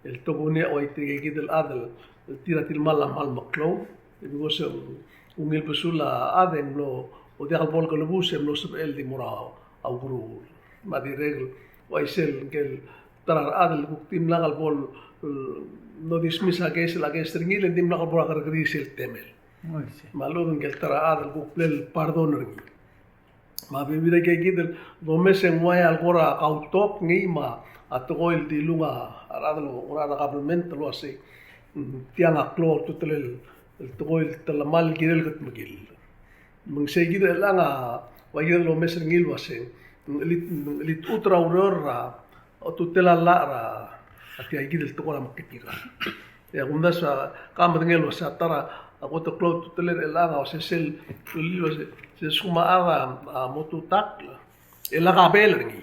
el togone o itrige gidel adel tiratil mal mal maklo bigos ungil pesula adem lo o de albol kulubus lo sub el di morao au guru ma di regl o isel gel tarar adel buktim lang albol no dismisa kes la kes ringil endim lang albol agar grisel temel malun gel tara adel buklel pardon ringi ma bibira ke gidel do mesen way algora kautok ngi ma atoil di lunga adel ora government lo ase tiang aklo tutel el toil talamal girel gat magil mung segida langa wajir lo mesen ngil wase elit utra aurora o tutela lara ati ay gidel to kola makitira ya gunda sa kam ngel wasa tara ako to cloud tuteler langa o sel lo se suma aga motu tak elaga belerni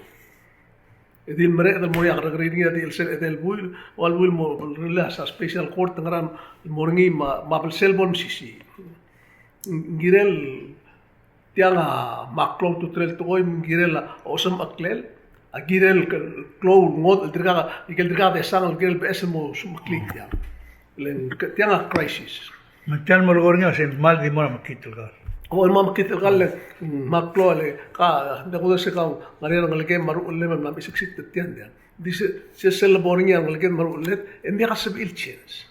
edil mere del moya gregrini del sel del buil wal buil mo relax special court ngaran morngi ma bel selbon sisi girel tianga maklong tutrel toy girela osam aklel agirel cloud ngot triga ikel triga de sang girel besmo sumaklik ya len tianga crisis Macam morgornya sen mal di mora makitul gar. O mama kita kalle maklo le ka da ko se ka ngare ngal ke maru ulle mam isik sit tian dia se sel boring yang ngal ke maru ulle en dia kasab il chance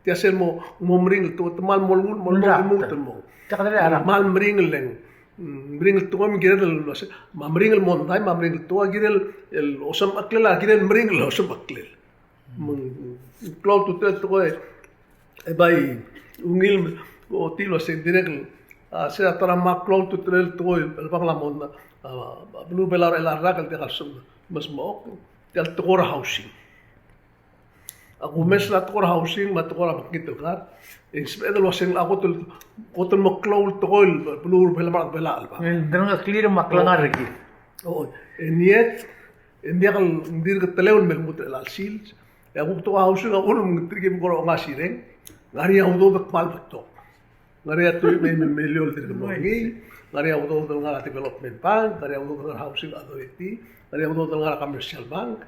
dia sel mo mring to mal mol mo Takdare ara. mal mring leng mring to mi girel ma mring mon dai ma mring to girel el osam aklela girel mring lo osam aklel klo tu te ko e bai ungil o tilo se direct se atara maklo tu trel to el bangla mon blue belar el arrakal te kalsum mas mo tel to housing aku mes la to housing ma to bakit kar isbedel wasing ako tul maklo to blue belar bela alba Dengan clear maklangar lagi. oh eniet endiakal ndir ke teleon mel mut el alsil ya aku to housing ako nung trigem ko ngasireng ngari ako do bakmal bato ngari atu meliol dir ke mongi ngari ako do ngara development bank ngari ako do housing authority ngari ako do ngara commercial bank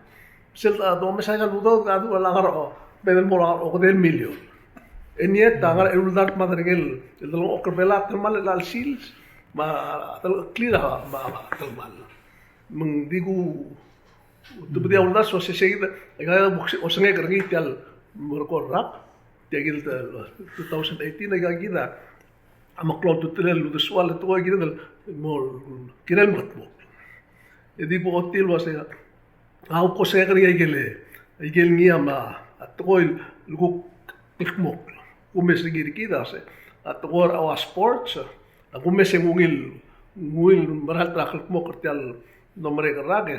sel do mesaga do adu la ngaro bedel mo o del million eniet tangar eludat madrigel el do okrbela termal el alsil ma tal clear ma termal mendigu tu dia unda so se seguida ga o sange gergi tal morkorrak tegil 2018 ga gida ama klot tu tel lu swal tu ga gida mol kirel matmo edi po hotel was ya au ko se gergi gel ni ama atoil lu pikmok umes gir gida se atgor aw sports umes ngil maral trakhl mo kertial nombre gerage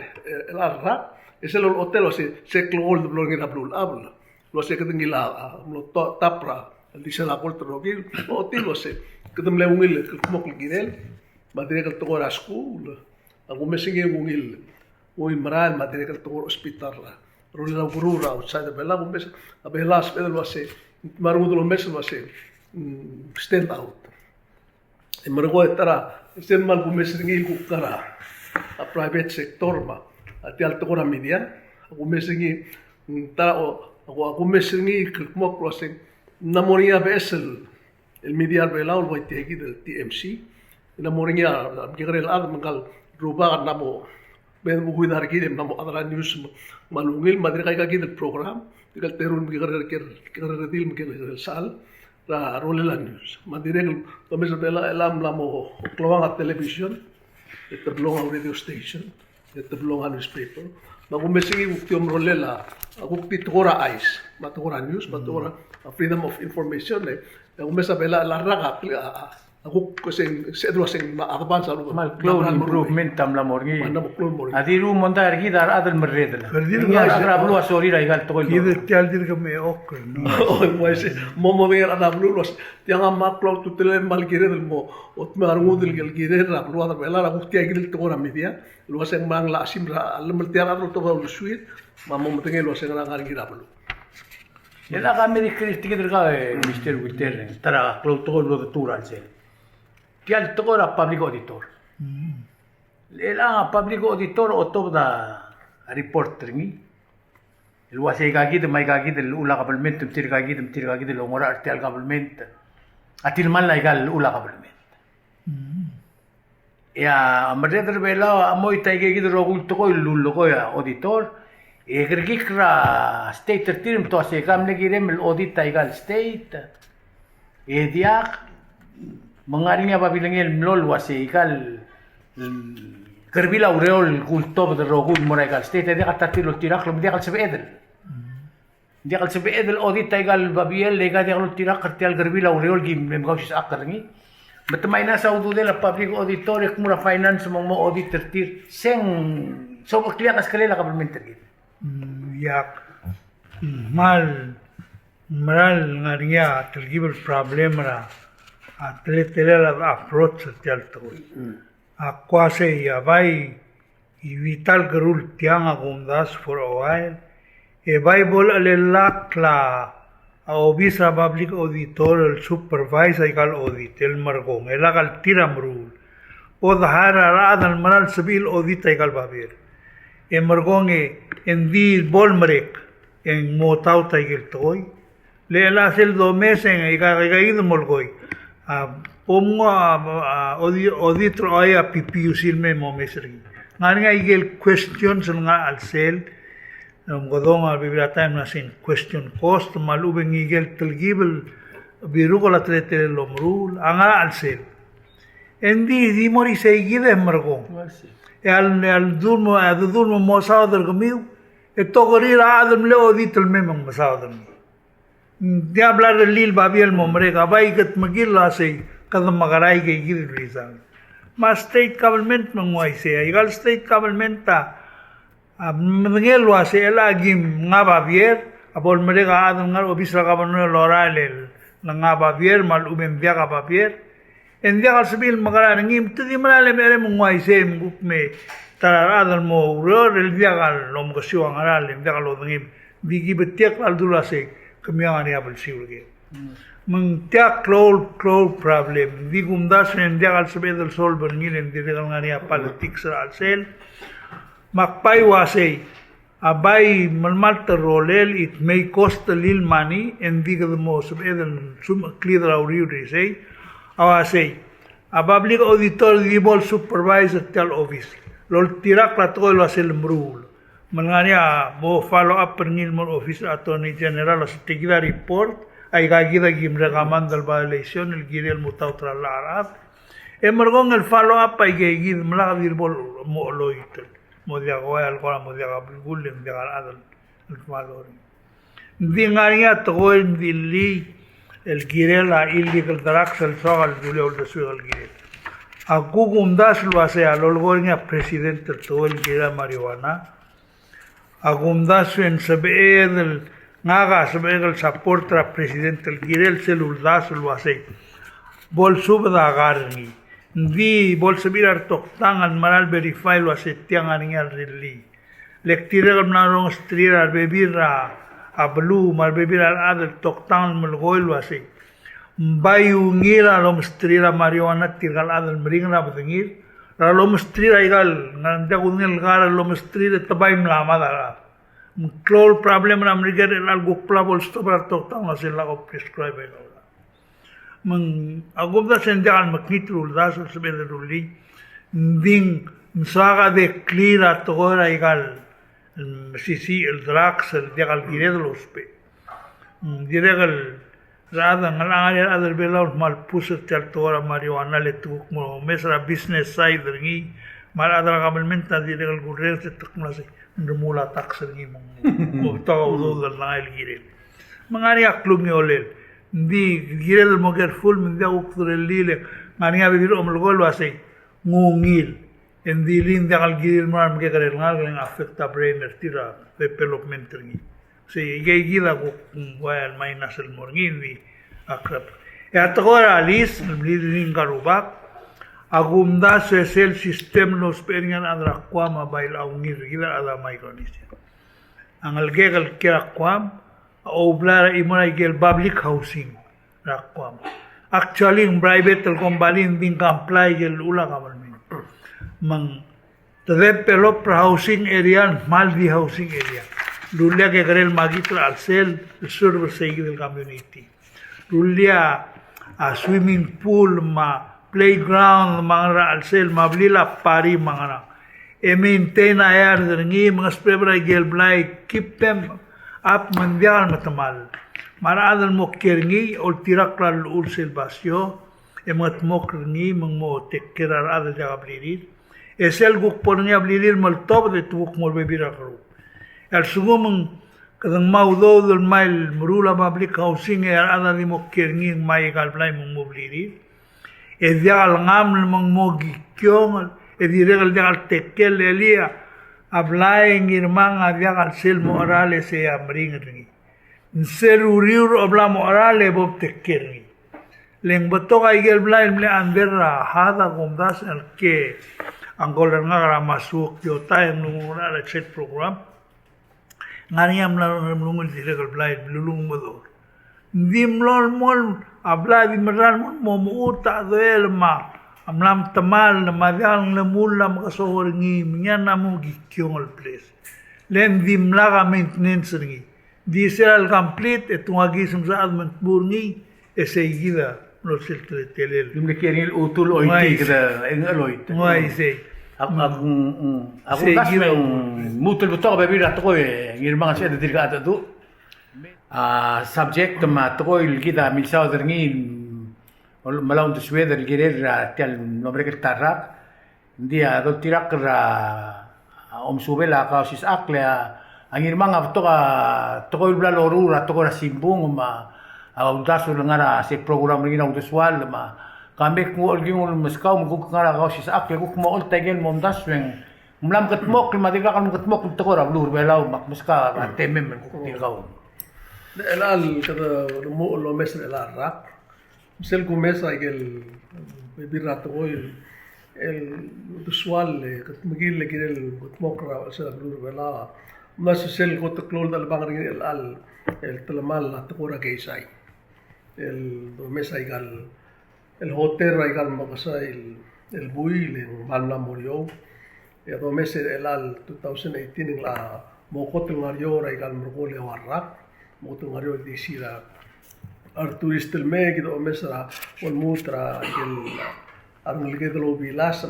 el arra es el hotel se clol de blog en blue abla lo se que ngila lo tapra el dice la porta lo que hotel lo se que dem le ungil mo gidel madre que to ra school algo me sigue ungil o imral madre que to hospital ro la gurura outside de bela un mes a belas pedal lo se marudo lo mes lo se stand out e margo etara sen mal bu mes ngil ku kara a private sector ma ati alto kora media aku mesingi ta aku mesingi mo crossing namoria besel el media bela ul vai tegi del TMC namoria gigre el ad mangal ruba namo ben bu cuidar ki dem namo adara news malungil madre kai ki del program digal terun gigre dil gigre sal ra role la news madre to mes bela elam lamo klowang television ito belong ang radio station, ito belong ang newspaper. Magumesingi ukti omrolela, ukti tukura ice, matukura news, matukura freedom of information. Magumesa bela laraka, aku kasing sedro sing ma-advance alu. Mal cloud improvement tamla morgi. Manam cloud morgi. Adiru monta ergi dar adal merredla. Perdido Ya agrablu asori ra igal tokol. Ide tial dir ke me okre no. Oh, pues momo ver ada blulos. Tianga ma cloud tutele mal gire del mo. Ot me arungu del gire ra blu ada bela la ukti agil tukura media. Lu sing mang la sim ra alam tiara ro to blu suite. Mammo mtenge lu sing ra ngar gira blu. Ela kami di kristi ke derga Mr. Witter. Tara cloud tokol lo turan se. Tial tokol a public auditor. Ela public auditor otob da reporter ni. El wase gagi de mai gagi de ula government tir gagi de longora artial government. Atil mal la igal ula government. Ya amadre bela amoy taige gi de rogul tokol lulo ko ya auditor. Egergikra state tertim to se kam negirem el audit taigal state. Ediak mengarinya babilangel mlol wase igal kerbila ureol kultob de rogul moregal state de gatatilo tirak lo dia kal sebe edel. Dia kal sebe edel audit taigal babiel lega dia kal tirak kertial kerbila ureol gim memgausis akarngi. Betamaina sa udu de la public auditor ekmura finance mo audit tertir seng so baklia kaskale la government tergit. Yak mal maral ngaria tergibel problem ra atletele la approach tial to akwase ya vai i vital garul tianga gondas for a while e bible ale lakla a obisa public auditor el supervisor igal audit el margong el agal tiram rule o dhara radal maral sabil audit igal babir e margong en di bolmerek en motau taigel toy le la sel do mesen igal molgoy Pomgo odi troya pipiu silme mo mesri. Ngani nga igel questions nga alsel. Godong bibira time na sin question cost malubeng igel telgibel biru ko la trete lomrul anga alsel. Endi di mori seguide mergo. al durmo mo saudar gamiu. Togorira adam le odi telme mong saudar. Dia hablar del lil babiel momrega bai gat magilla sei kada magaray ke gil rizal. Ma state government mangwai se igal state government ta mengelo ase elagim nga babier abol mereka adam ngar obisra governor loralel nga babier mal ubem dia ka babier en dia kal sebil magaray ngim tudi malale mere mangwai se mbup me taradal mo ror el dia kal lom gasyo ngaral dia kal ngim bigi betiak al dulase kemiangan ya bersiul mengtiak cloud problem di gumdas dia kal sebedel sol berngilin di regal ngani politik al sel makpai wasei abai malmal rolel it may cost a little money and di the most sebedel clear auriuri sei awasei abablik auditor di bol supervisor tel office lol tirak la tol wasel mrul mengania bo follow up pernil mo office attorney general as tigida report ay gagida gim rekaman del violation el girel mutaw tra la arab emergong el follow up ay gagid malakabir bol mo loiter mo dia goal ko mo dia gul dia adal el valor di ngania to dilli el girel a illegal drugs el sogal dulio de su el girel aku gumdas lo hace al olgoña presidente todo el girel marihuana agumdas en sabedel ngaga sabedel supportra presidente el girel celuldas lo hace bol subda garni di bol sabirar toktang al maral verify lo hace tiangan al rili lektira narong strira bebira ablu mal bebira adel toktang melgoy lo hace bayu ngira lo strira marijuana tirgal adel meringra bedengir lo strira igal nganda kunil gara lo strira tabay mlama dara clol problem na mriger algo plabol stopar toktang la sila ko prescribe ila mang agobda sendial maknitrul das sebedruli ding saga de clear togora igal sisi el drugs el digal giredlos pe diregal rada ngalangar adal belaw mal pusat tel togora marijuana le tu mo mesra business side ringi mal adal government ta diregal gurre se takmase mula tax ringi mo taw do dal nail girel mangari aklum ni olel di girel mo ger full min da uktur lile ngani abi biro om logol wase ngungil en dilin da gal girel mar mo ger ngal ngal affecta brain tira development ringi se ige gida ko wal minus el morgin di akrap e atgora alis lidin garubak agumda se el sistem los perian adra kwama bail aunir gida ada micronesia angal gegal kira kwam oblara imona gel public housing rakwam actually private tel kombalin din comply gel ula government mang develop housing area maldi housing area lulia ke garel magitra alsel serve seguir el community lulia a swimming pool ma playground mga alsel mablila pari mga maintain ayar ngi mga sprebra gel blay keep them up mandial matamal maradal mo kerngi ol tirakral ulsel basyo emat mo kerngi mo tekkerar adal jablirir esel guk pornya blirir mal top de tuk mo bebira kru el sugum kadang maudo del mail murula public housing ada di mo kerngi mai gal blay mo blirir e dial ngam mo gikyong e diregal dial tekkel elia ablaing irmang adiagal sel morale se amring ringi seruriur obla morale bob tekkerni leng boto ay gel blain le anderra hada gomdas el ke angol ngara masuk yo time nungura la chat program ngariam la nungul diregal blain lulung modor dimlol mol abla di meral mo muta del ma amlam tamal na madang na mula makasohor ngi minyan na mo gikyong al place len dimla ka maintenance ngi di sel complete etong agisum sa adman burni esay gida no siltle telel. Yung nakiring utul o iti kada ang aloy. Ngai se. Ako das yung mutul beto ka bebira to ko ngirmang siya dito ka ato. Subject ma to ko kita milsaw derngin malaw to sweder girer tel nombre ke tarak. Dia do tirak ra subela ka sis akle ang irmang to ko bla lorura to ko simbong ma daso ngara se program ring audiovisual ma kami ko ging maskaw mo ngara ka sis akle ko mo tegel mo das wen mlam katmok madiga kan katmok to ko ra blur belaw mak maska temem ko tilgaw الآن كذا مو لو مثل الآن راب مثل كم مثل يقول بيرات قوي السؤال كنت مجيل لكن كنت مقرأ أسأل بلور بلا ناس سل كنت كلول ده البانغرين الآن التلمال تقورا كيساي المثل يقال الهوتير يقال مقصاي البوي لمالنا موريو يا دو مثل الآن 2018 لا موقت الماريو يقال مرقول وراك موتو ماريو دي سيرا ارتوريست الميك دو مسرا والموترا el que lo vilas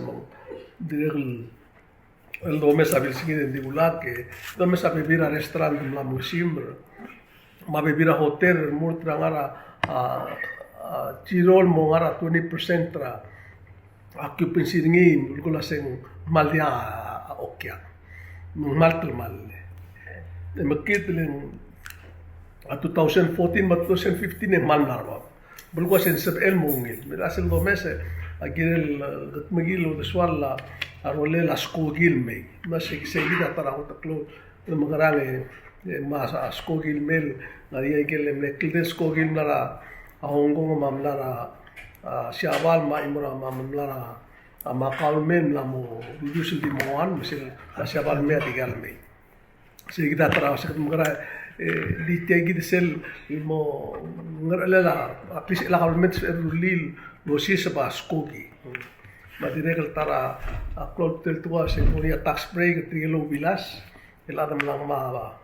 el do mesa bil sigin di bulat que do mesa vivir a restaurant la musimbre ma vivir a hotel mutra ngara a tirol mo ngara 20% tra occupancy ngi ko la seng maldia okya maltel mal e makit len a 2014 ma 2015 e mal narwa bulgo sen sab el mungil mirasel do mesa Aquel magilo de sualla a rolle la skogil me ma se seguida para o taclo no magarang mas a skogil mel ngari ke le mekil skogil nara a hongkong mamlara a siawal ma imra mamlara a makal men la mo dusul di moan mesil la siawal me digal me seguida para o se magara di tegi de sel mo ngara la apis la kalmet rulil lo si sa skogi ma direk tara a klot tel tua se ponia tax break trilo bilas el adam lang ma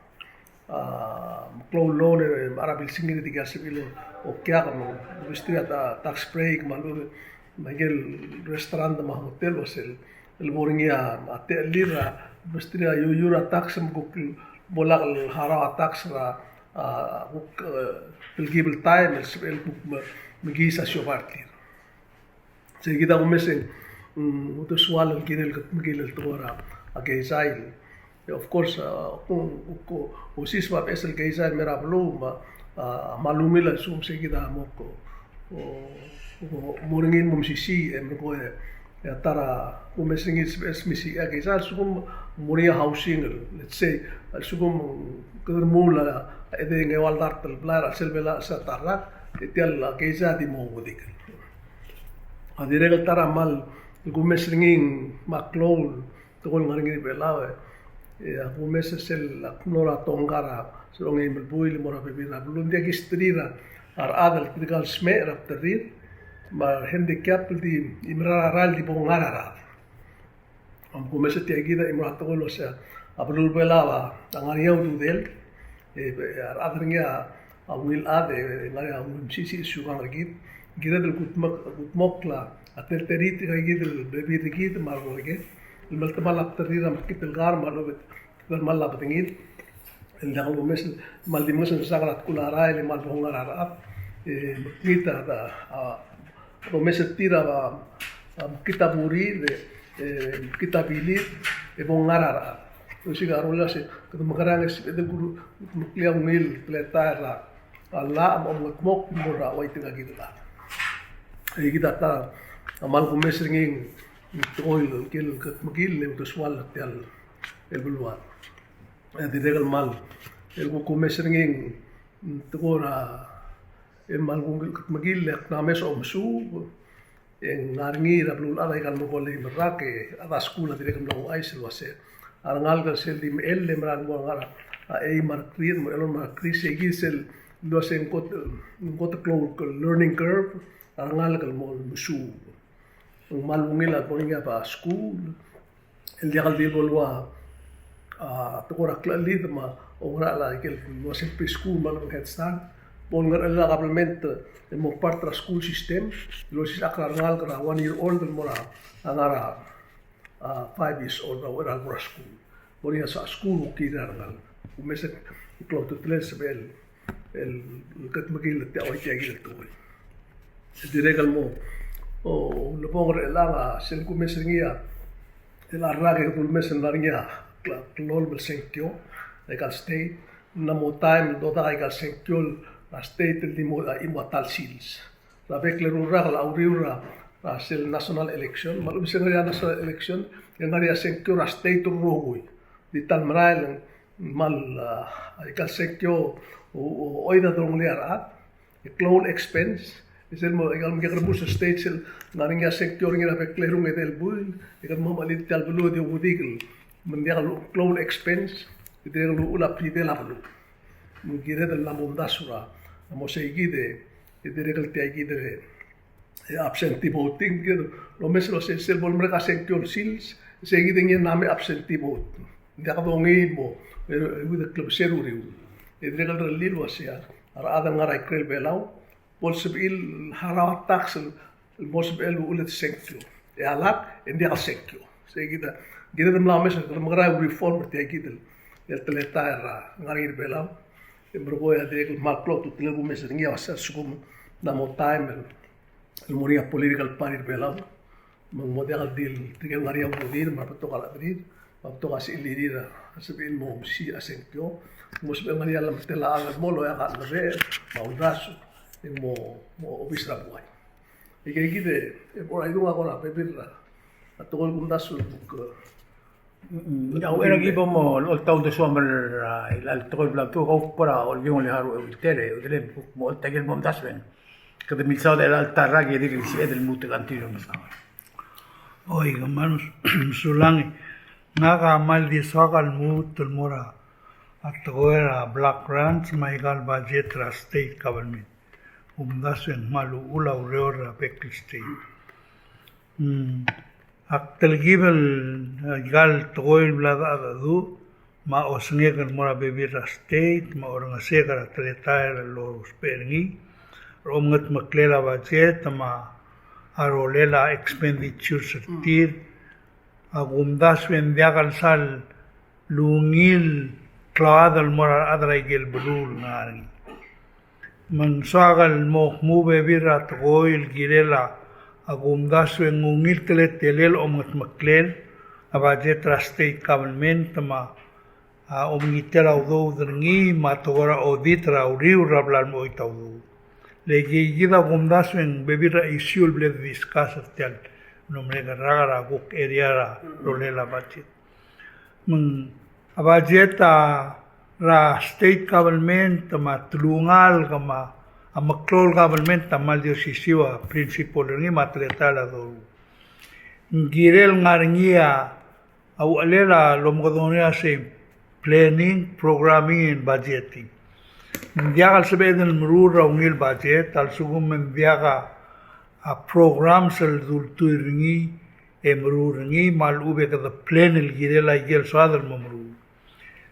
klo loan arabil singir diga sibilo o kya mo bistria tax break malu magel restaurant ma hotel wasel el boringia ate lira bistria yura tax mo bolak hara tax ra pilgibel time el migisa shobartir seguida un mes uto sual el kinel migil el tora a Geisail of course o sisma es el Geisail mera bluma malumila sum seguida moko o moringin mum sisi emko ya tara un mes es misi a Geisail sum moria housing let's say sum kermula ede ngewal dartel blar selbela satara etial Geisail di mogodik Adirel tara mal gumes ringing maklol tokol ngaringi belawe ya gumes sel nora tongara serong emel buil mora bebira belum dia gistrira ar adal tikal sme rapterir ma handicap di imra ral di bongara am gumes tiagida imra tokol sa abulul belawa angariau dudel ar adringa awil ade ngari am sisi sugang rigit gira del gutmokla atel terit gigi del bebi rigit margo ge el maltamal apterira makit el gar malo bet el mal laptingit el daglo mes mal dimos en sagrat kulara el mal hongarara kita da o mes tira ba kita buri de kita bili e bongarara o sigarola se que magarang es del guru nuklear mil pletara Allah am mok mura wa itiga gidla kita ta amal ko mesringing oil kel magil le to swal tel el bulwa de regal mal el ko mesringing to ora el mal ko magil le na meso msu en narngi ra blul ala kan mo le merake ada skula de regal no aisel wase arangal ka sel dim el le mran mo ngara e mar kriet mo el mar krise gisel lo sen got cloud learning curve arangal kal mo musu mal ngila poninga pa school el dial di bolwa to ora klali ma ora la kel mo sen school mal head start Pon ngar government mo part tra school system lo sis akrangal kra 1 year old mora angara 5 years old ra mora school. Mori sa school kirangal. Umesa iklo to tres bel el kat magil te o te gil to. Diregal mo o lo pon la sen kumesengia el arrage tul mesen laringa klol bel senkyo ekal state na mo time do ta ekal senkyo la state di mo immortal seals la bekleru ra la auriura la sel national election malum sengaria national election ngaria senkyo la state rogui di tal mrail mal ekal senkyo o oida drongleara clone expense isel mo egal mga karbus state sel naringa sector ngira bekleru ngedel bul egal mo malit tal bulu di udigl mendia clone expense idel ula pide la bulu mungire del la mondasura mo seguide idel te agide absentee voting lo meslo sel bol mereka sector sils seguide ngi name absentee vote dia ka bongi mo with the club seruri idel del lilo asia ara adam ngara krel belau possibil harawat tax possibil ulit senkyo ya lak indi ka senkyo segida gida dem la mes dem gra reform te gidel el teleta ngari belam embrogo ya de maklo tu tlebu mes ngi asa sugum na mo time el moria political party belam mo model dil tigel ngari ang dir ma to kala dir ma to kasi ilirira sabil mo si asenkyo mo sabil ngari alam tela ang mo lo ya ka re maudaso mo obis ra buai ikegide por aí dunga kona pepirra atol kundasul ya era gibo mo ol taw de somer al tol bla tu ko para ol yung haru el tere dele mo tagel mom dasben kada milsao del altarra que dir si del mute cantino no sabe oiga manos sulangi naga mal di sagal mutul mora atgoera black ranch maigal budget ra state government umdasen malu ula ureora pekiste aktel gibel gal toil blaga du ma osngegan mora bebira state ma orang segara teletair lo spergi romngat maklela budget ma arolela expenditure sertir agumdasen diagal sal lungil klaadal mora adraigel bulul ngari mansagal mo mube birat goil girela agumdaso en ungil telel omat maklel abaje state government ma omngitela udo dringi matogora oditra uriu rablal mo itaudo legi gida agumdaso en bebira isul ble discuss tel nomre ragara guk area rolela budget abaje ra state government ma tulungal kama amaklol government tamal dio sisiwa principal ngi matletala do girel ngarngia au alela lomgodonia se planning programming and budgeting ndiagal sebeden mrura ungil budget al sugum ndiaga a programs al dulturingi emrurngi mal ube ka plan el girela igel sadal mamru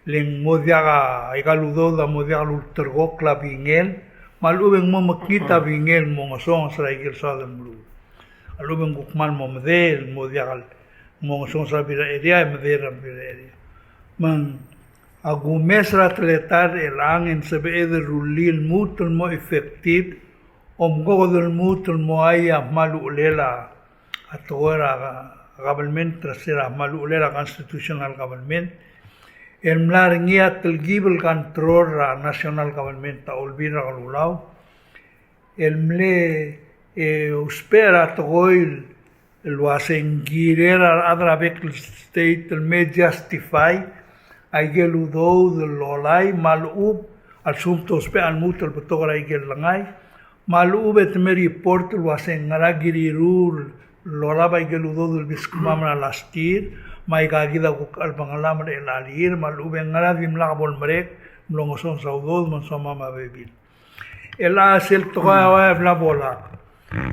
leng modiaga igaludo da modiaga lultergo klabingel malubeng mo makita bingel mo ngosong sa igel sa mulu alubeng gukman mo medel modiagal mo ngosong sa bira area medera bira area man agumesra atletar el angin sabe eder rulil mutul mo effective omgogodol mutul mo aya malulela atora government trasera malulela constitutional government el mlaringia telgibel control ra national government ta olvira galulau el mle uspera toil lo asengirera adra bek state el me justify aigel udo de lolai malub al sumto spe al mutul betogra aigel langai malub et me report lo asengara girirul lolaba aigel udo del biskumamra lastir mai gagida ko alpangalaman el alir malube ngara dimla bol merek mlongoson saudod man sama ma bebil el asel toa bla bola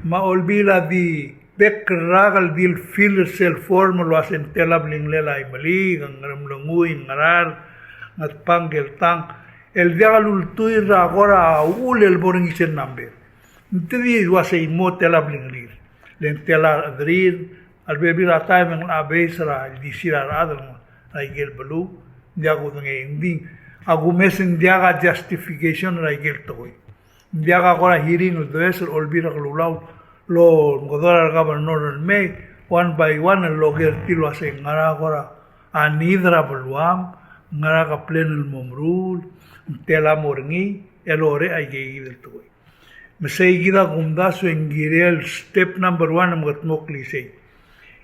ma olbila di bek ragal dil fil sel form lo asen telabling lelai mali ngam langui ngarar ngat pangel tang el dia ultui ra agora ul el boring isen number ntidi wase mo tela blinglir len tela adrir al bebi ra time ng abesra disira radal ay gel belu dia go nge indi agu mesen dia ga justification ra gel toy dia ga agora hearing ul desel olbira lulau lo godora governor me one by one lo gertilo ase ngara agora anidra beluam ngara ka plan el momrul tela morngi elore ay gigil toy mesay gida gumdaso engirel step number 1 amgat mokli say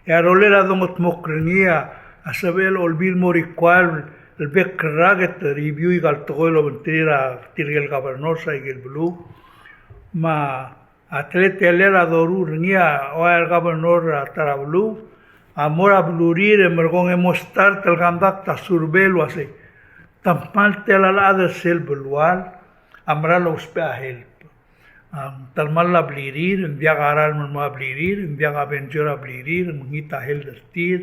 erole la dongot mokrinia asabel olbil mori kwal el bek raget review igal toy lo mentira tirgel governor say gel blue ma atlete elera doru nia o el governor tarablu amora blurir emergon emostar tel gandak ta surbelo ase tampal tel al other sel belwal amra lo spea help talmal la blirir enviaga aral ma blirir enviaga ventura blirir mungita hel tir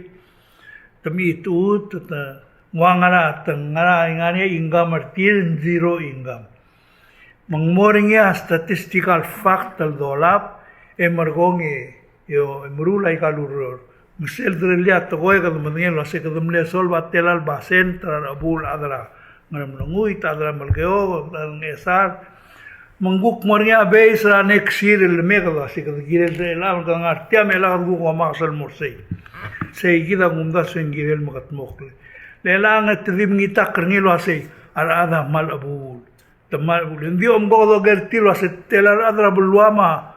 tami tut wangara tangara ingani income tir zero income mangmoringia statistical fact al dolap emergon yo emrula ikaluror Misal drelia togoy kad mangel wase kad mle sol batelal basen tra abul adra ngam ngui tadra malgeo ang esar mangguk mornya beis ra next year el mega wase kad girel la kad ngartia mela kad gu ma sal morsei sei gida gumda sen girel magat mokle lelang trim ngita krngil wase ar ada mal abul tamal ndio mgodo gertil wase telar adra bulwama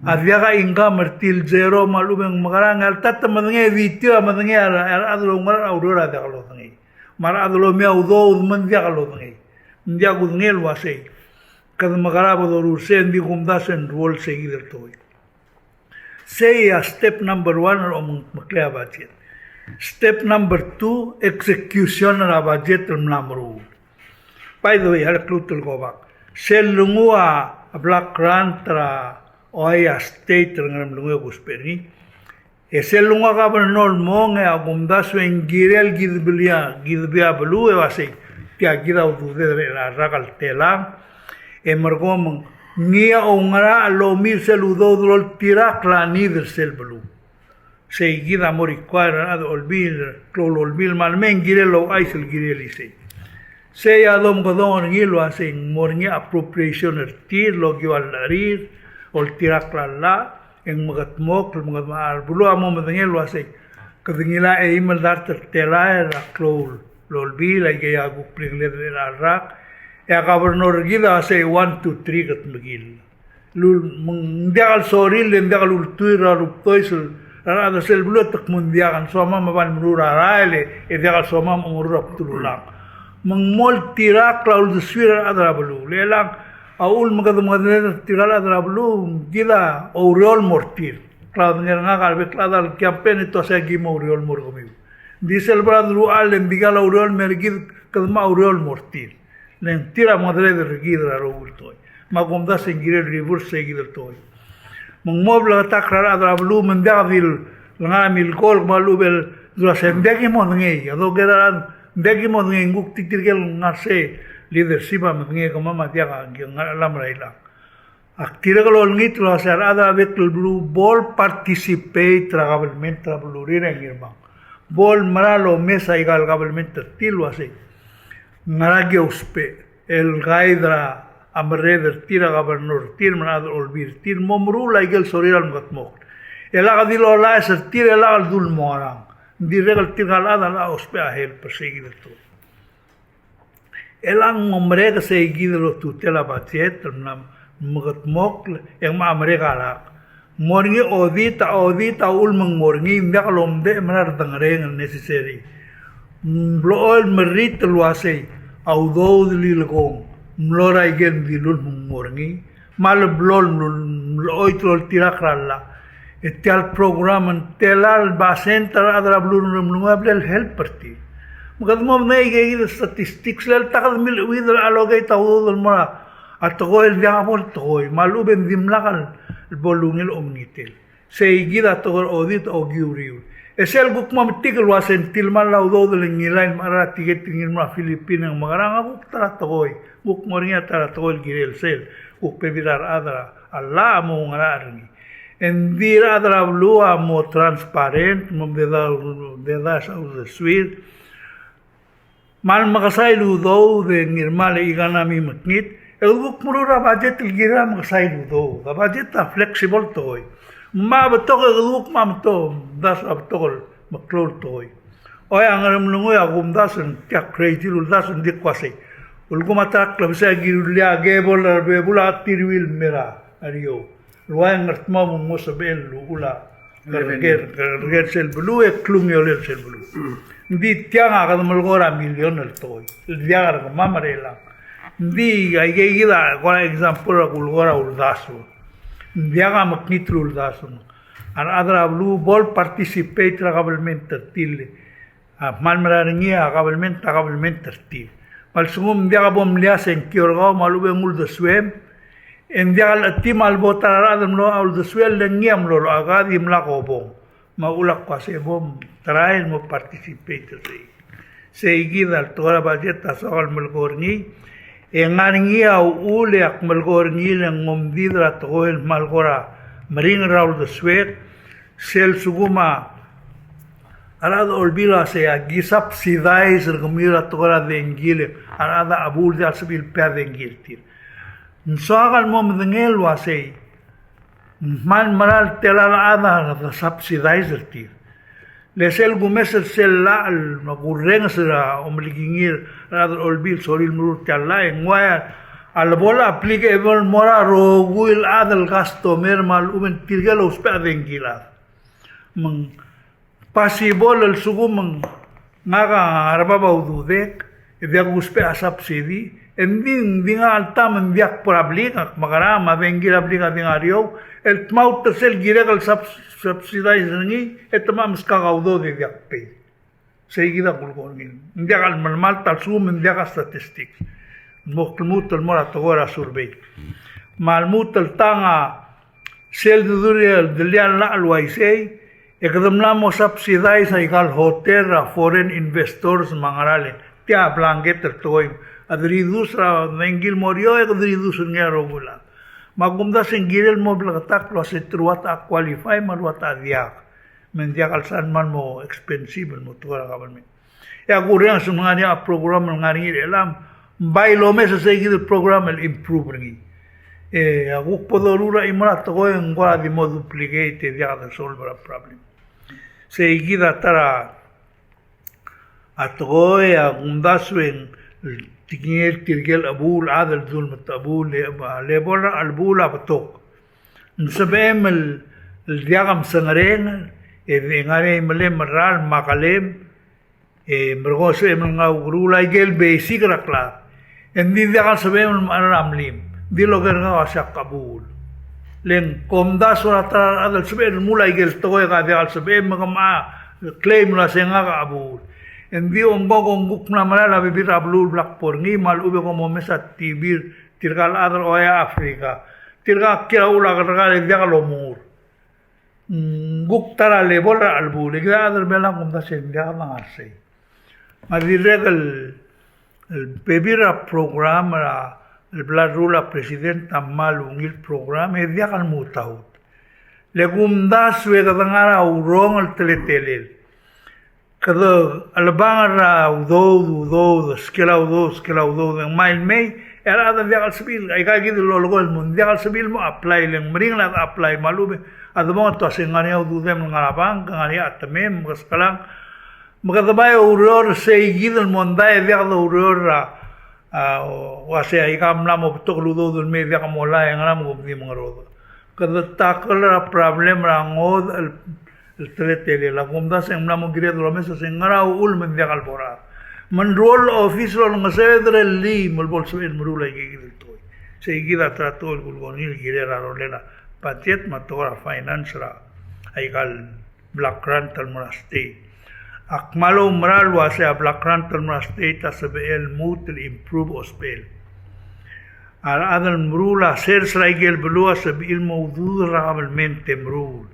Aviaga inga martil zero malumeng magarang altat manenge vitio manenge adlo mar aurora de galo ngi mar adlo me audo man dia galo ngi ndia gudngel wase kad magara bodoru sen di gumdas en rol seguider toy say a step number 1 om maklea budget step number 2 execution of budget namru by the way har klutul go back selungua black rantra Oya state ngam lunga gusperi esel lunga governor monge agumdaso engirel gidbia belu wase tia gida udude la ragal tela emergom nia ongara lo mir seludo drol tira klani sel belu se gida mori kwara ad olbil klol olbil malmen girelo aisel gireli se adom godon gilo ase mornia appropriation tir lo giwalarir ol tirak lalla en magat mok magat mar bulu amo madengel wase kadingila e email dar tela era klol lol bi la ge ya gu prigle de la rak ya governor gida ase 1 to 3 gat magil lul mundial soril lendagal ultuira ruptoisul ada sel bulu tak mundial soma maban murura raile e dagal soma murura putulula mangmol tirak laul swira adra bulu lelang Aul magad tirala drablu gida aureol mortir. Claude nga kalbe cladal campaign ito sa gimo aureol morgomi. Diesel bradru allen bigala aureol mergid kadma aureol mortir. Len tira madre de regidra rogultoy. Magomda sengire reverse seguir toy. Mangmobla takra drablu mendavil nga milkol malubel dra sembegi monngei ado geran begi monngei nguk titirgel ngase leadership amnge ko mama dia ka ngalam raila aktira ko ngit lo sar ada vet blue ball participate tra government tra blue re ngirma ball maralo mesa igal government til wase narage uspe el gaidra amreder tira governor tir manad olbir tir momru laigel soriral matmok ela gadilo la ser tira la dul morang diregal tirgalada la uspe a help perseguir to elang mereka seguido lo tutela budget nam magatmok yang ma mereka la morngi odita ulmang morngi ndakalom de manar tangreng necessary blool merit luase audo dilgong mlora igen dilul morngi mal blol oitrol tirakralla etial program telal basentra adra blur nuablel help parti Magandang na igay statistics lal takal mil widal alogay tawdol mara at togoy diamol togoy maluben dimlakal bolungil omnitel. Say gida togor odit o giuriu. Esel guk mamitikal wasen tilman lau do de ngilain mara tiget tingin ma Filipina magaranga guk tara toy guk moringa tara toy girel sel guk pevirar adra Allah mo ngararni en dir adra blua mo transparent mo de da sa de suir mal makasay do de ngirmale igana mi matnit el guk murura budget gira makasay do da budget ta flexible toy ma betok guk mam to das abtol maklor toy o yang aram lungo ya gum dasen kya crazy ul dasen dik kwase ul guma tak labsa girulia gebol be bula tirwil mera ario luang ngatma mo sabel lula ger sel bulu e klung yol sel bulu di tiang aga malgora million el toy el diagar mamarela di ay gida for example ulgora ul daso diaga maknitrul dasun an adra blue ball participate ragablement til malmararingia ragablement til mal sungum diaga bom liasen kiorga malube ngul de swem en diaga timal botara adam lo al de swel lengiam lo agadi mlako bom maulak pase bom trail mo participate sei gida tora bajeta soal melgorni engaringia ule ak malgorni lang ngomdidra toel malgora maring raul de swet sel suguma arada olbila se gisap sidais rgmira tora de engile arada abul de asbil per de engiltir nsagal mo mdengel wase man maral telal ada de subsidize tir lesel gumesel sel la al magurreng sera omligingir radar olbil soril murut talla engwaya al bola applicable mora rogul adal gasto mermal umen tirgalo uspa dengila mang possible el sugum ngaga arba baududek evak uspa subsidy ending dinga altam enviak public magara mavengila aplica dingario el tmaut sel giregal subsidize ni etma mskagaudo de yakpe seguida gulgorgin ndiagal malmal tal sum ndiaga statistics mokmut el mora togora survey malmut el tanga sel de duriel de lian la alwaisei ekdamla mo subsidize igal hotel foreign investors mangarale tia blanket toy adridus ra nengil morio adridus ngero gula magumda singgiril mo blagatak lo se truata qualify marwata diak mendiak alsan man mo expensive mo tora government ya gurian sumanganya program ngari elam bailo mes se seguir program el improve ngi agu podorura imara to ngora di mo duplicate dia da solve a problem seguida tara atoy agundaswen tikinel tirgel abul adal dul matabul lebol albula batok nsabem el diagam sangaren ngare mele maral makalem mergose nga urula gel basic rakla endi diagam sabem maramlim dilo gerga asak kabul len komda surata adal sabem mulai gel toy ga diagam sabem magama claim la senga abul envio un gogong guk na malala bibir ablu black por ngi mal ube ko momesat tibir tirgal adar oya Afrika tirga kira ula gargal dia lo mur guk tara le bola albu le adar bela kum da sen dia na arse madiregal el bebira program el blood rula president tamal ungil program e dia kal mutaut le gumda suwe gadangara urong el teletelel kada albangar udo skela udo ng mail may era da dial sabil ay kagid lo gol mundial sabil mo apply lang mring la apply malube admo to singani udo dem ngarabang ngani atmem gaskalang magdabay uror seguid el monday dia do uror wase ay kam la mo to ludo dul me dia kamola ngam go di mangro kada takal problem rangod el tele la gumda se mla gire do mesa se ngara ul men dia kalpora man role office lo ngasedre li mol bolso el murula gigil toy se gida trato el gulgonil gire la rolena patiet matora finance ra ay gal black rantal mora state akmalo umral wa se black rantal mora state asabe el mutil improve ospel adal mrula ser sraigel blua sabil mawdud realmente mrul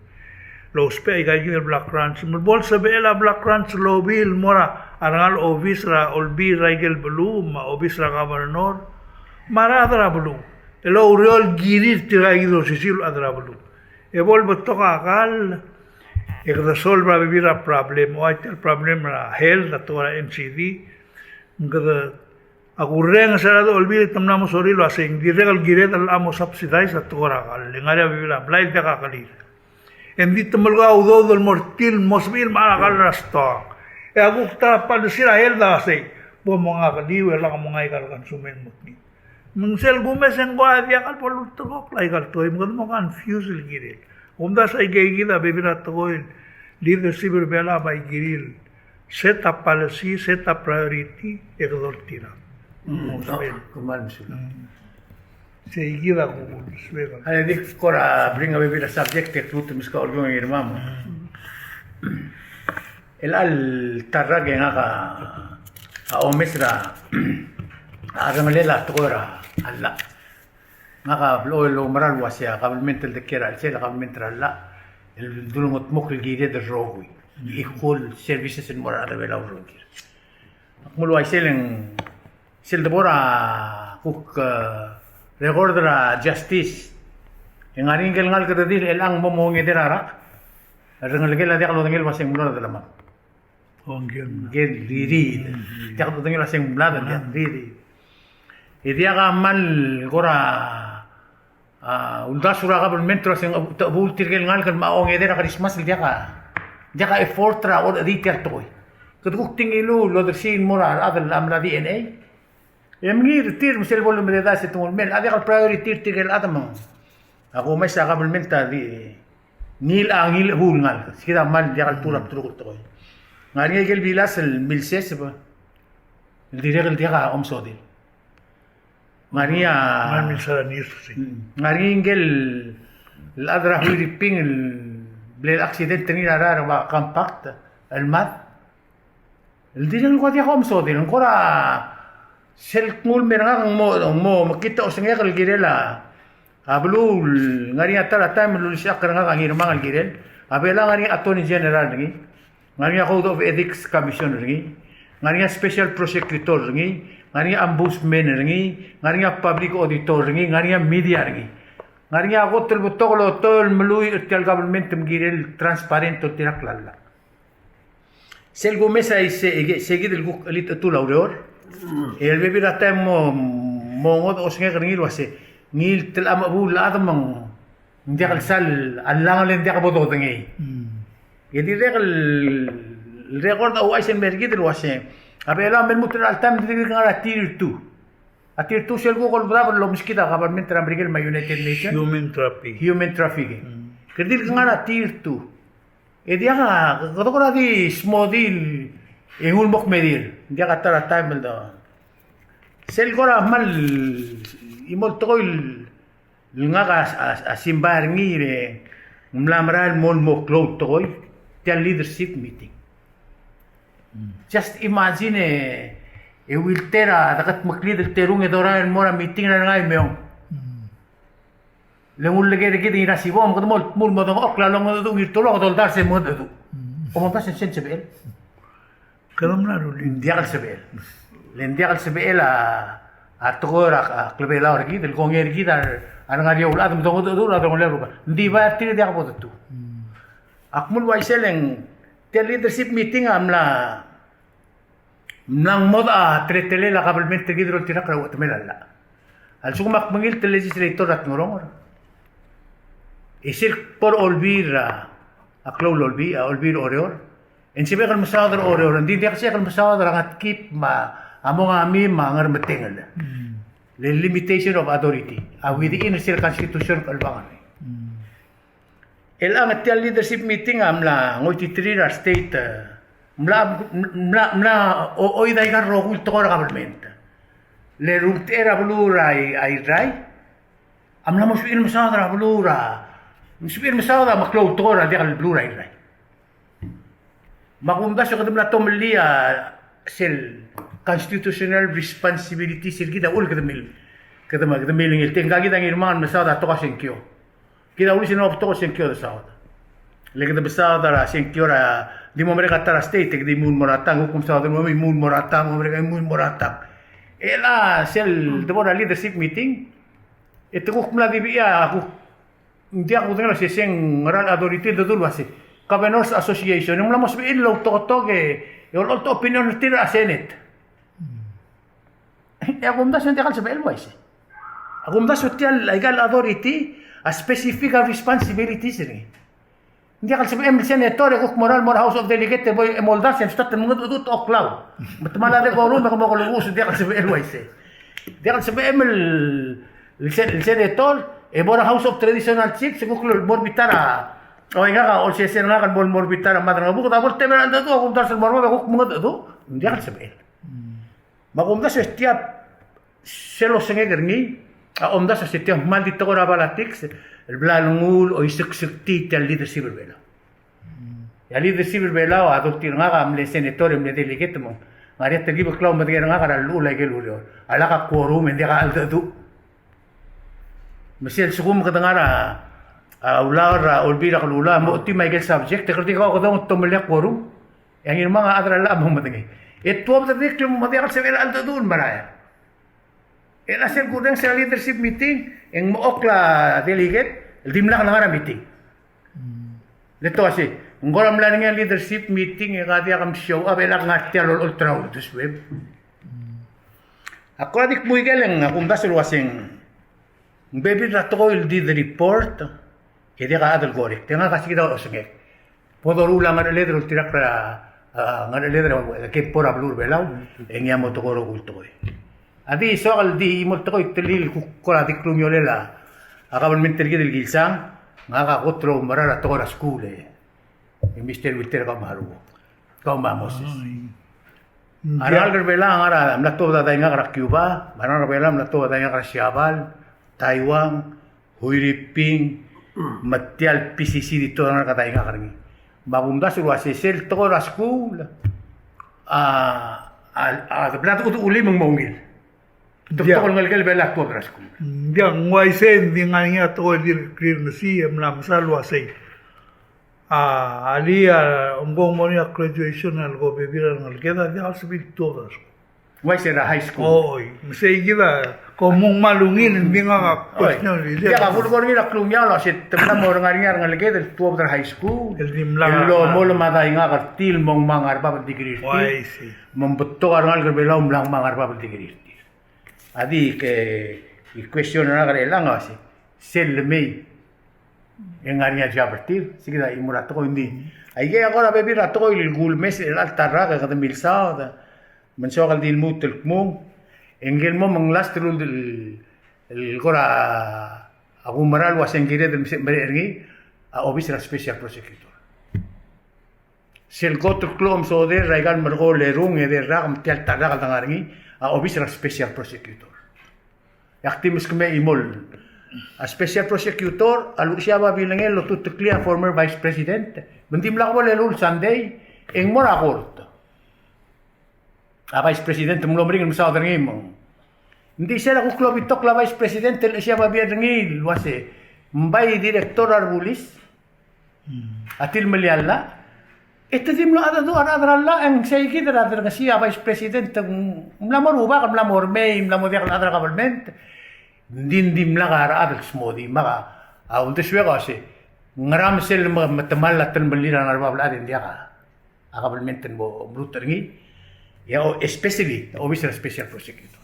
lo spe ay gagil Black Ranch bol sa bela Black Ranch lobil mora arangal obis ra olbi raigel belu ma obis ra governor mara adra belu elo uriol girir tiragido sisil adra belu e bol betok akal e kada solve bibira problem o ay problem ra health atora NCD kada agureng sarado olbi tamna mo sorilo asing giregal giret al amo subsidize atora kal ngara bibira blay ka kalir Hindi temelga udo del mortil mosbil malakal rasto. E aguk ta padusira helda say bo mga kadiwe lang mga ikal konsumen mutni. Mungsel gumes en go adia kal polutugok lai kal toy mo confuse giril. Umda say gigida bebira toil leadership bela by giril. Set up policy, set up priority e rodortira. Kuman sila. Seguida ko svega. Ay, di ko bring away with a subject que tú te mis ka orgong irmamo. El al tarrage nga ka omesra arangalela tukora alla. Nga ka lo maral wasya kabelmental de kera el kabelmental alla. El dulumot mokil gide de rohui. Equal services in mora ada bela urungir. Mulu ay seleng sel de bora kuk recordra justice en aringel ngal kada dil elang mo ngedera rengal gel dia kalau dengel masing mulada dalam gel diri dia kalau dengel masing mulada dia diri dia gamal gora ulda sura gabel mentro sing bul tirgel ngal kan ma ngedera Christmas dia ka effort ra or di tertoy keduk tingilu lo dersin moral adal amla DNA Emngir tir misal boleh mereda setungul mel ada kal priority tir adam aku may sa kabel menta di nil angil hulngal sira mal dia kal turap turuk to ngari gel bilas el milses ba direl dia ka omsodil Maria Man misal news si. ngari gel ladra huri ping el bled accident ni rara ba compact el mat el direl ko dia ka omsodil ngora sel ngul merang mo makita usang yakal girela ablul ngari atara time lul siya karanga ang irmang girel abela ngari attorney general ngi ngari code of ethics commission ngi ngari special prosecutor ngi ngari ombudsman ngi ngari public auditor ngi ngari media ngi ngari ako tel butolo tol mului tel government girel transparent tiraklalla sel gomesa seguid el lit tu lauror el bebé la temo mongo o singa ngir wase ngil tel amabu la adamang ndi kal sal allang len dia kabodo ngi yedi record o aisen mergid wase abela men mutra altam di ngara tier 2 a tier 2 sel go kol bravo lo miskita government rambrigel ma United Nations human trafficking kedil ngara tier 2 e dia ka kodokora di smodil engul mok medir dia kata la time da sel gora mal imol toil nga ka asimbar ngire mlamral mol mok lo toy tia leadership meeting just imagine e wiltera dakat makleader terung edora mora meeting na ngay meong lengul lege de ina sibom ko mol mo do okla long do ngirtolo ko dol se mo do o mo pas sensibel Kadam na ruli. Lendiakal sebel a togora klebela orgi del konger gidar anangaria ulad mo do la do leru ndi ba tiri dia ko tu akmul wa seleng te leadership meeting amla nang moda tretele la kabelment gidro tira kra wat melalla al sumak mangil te legislator at ngorong isir por olvira aklo olvir oreor En si bekal masawadar ore hindi dia kasi akal masawadar at keep among ami mangar matingal. The limitation of authority within the constitution kalbangan. El ang atyal leadership meeting amla ngoy titrira state mla oy dai gar rogul to government. Le rutera blurai ay rai amla mo suil masawadar blura. Suil masawadar maklo to ra dia kal blurai rai. Makumdas yung kadam na tomelia sel constitutional responsibility sel kita ul kadamil ngil tinggal kita ngirman masada to kasenkyo kita uli sino to kasenkyo da sawat Lagi besar dara sengkiora di mo mereka tara state di mun moratang hukum sa mo mun moratang mereka mun moratang. Ela sel de bona leadership meeting ito ko kumla di biya ako hindi ako tingala si seng ngaran authority do dulu asi Governors Association yung lamos bi inlo to yung to opinion tira Senate. Ako mdas hindi kal sa elwise. Ako mdas hotel legal authority a specific responsibilities rin. Hindi kal sa senator ko moral House of Delegate boy emoldas yung stat mo do to oklaw. Matmala de ko ron ko lugus hindi kal sa elwise. Hindi kal sa el senator mora House of Traditional Chiefs ko morbitara o nga ka o siya nga kan morbitara madra buko tapos temeran do ko dar sa mormo ko mo do hindi kal sa Makumdas setiap selo sengegerni, omdas setiap maldito ko rabalatiks, el blanungul o isuk-sukti tel leadership berbela. Ya leadership berbela o adoptir nga ka mle senator mle delegate mo. Ngari tagi baklaw madger nga ka lula ke lulo. Ala ka quorum hindi ka aldadu. Masel sukum ka ngara ular olbira ka lula mo ti may subject kerti ka ko daw tumulya quorum. Yang yung mga adrala mo matingi. Ito ang tadik yung matiakal sa alta doon maraya. Nasir kudang sa leadership meeting, yung mookla delegate, dimla ka nga meeting. Ito kasi, kung goram lang nga leadership meeting, yung kati akam show, abelak nga tiyalol ultra ultus web. Ako adik mo igalang, kung dasal wasing, baby rato ko il did the report, kaya ka adal korek. Tiyan nga kasi kita osangek. Podorulang nga leader ultirak nga leader ke pora blur belaw engya mo to koro kulto ko adi so kal di mo to ko itlil ko adi klumyolela akabal min tergi del gilsang nga ka kotro marara to ra school mister witter ka maru ka mamos aral bela ngara mlato da nga ra Cuba manar bela mlato da nga ra Siabal Taiwan Huiriping Matial PCC dito nga ka nga karmi Magumdas uruasi sel to la school plato ko uli mong maungil. Doktor ngal bela to la school. Dia ngwai sen di nganya to dir clear na si amlam salwa sei. Alia umbong mo niya graduation algo bebira ngal keda dia also big to la school. Why sera high school? Oy, sei gila komong malungin hindi nga question ni dia. Dia ka fulgor ni la klumya la sit temna mo ngar ngal keda to la high school. Lo mo lo maday nga kartil mong mangar pa degree. Why si. Membutto ngal bela umlang mangar pa degree. Adi ke question na kare lang kasi sel me yang ngarinya jabertil sige da imurato ko hindi. Ay kaya ako na bebira to ko il gulmes el altarra ka milsa Mensokal di mutel mo, engel mo mang last rule el kora aku maral waseng kire del merergi a officer special prosecutor. Sel gotur klom so de raigal mergo lerung de ragam tel taragal tangargi a officer special prosecutor. Yaktimus keme imol a special prosecutor alu siya ba bilangel lo tutuklia former vice president. Bendim la ko lelul Sunday eng mora court. Vice President mo lomring mo sa odring mo. Hindi siya ko club itok la Vice President siya mabiyad ngil wase. Mbay Director Arbulis. Atil Malialla. Ito din mo ada do adra ang say kita adra siya Vice President mlamoruba kam mlamor may mlamor yak adra government. Dindim la gara adra smodi maka. Unte siya kasi ngaram sel matamal latan balira narbabla din dia ka. Government mo brutal ngi. Ya, especially officer special prosecutor.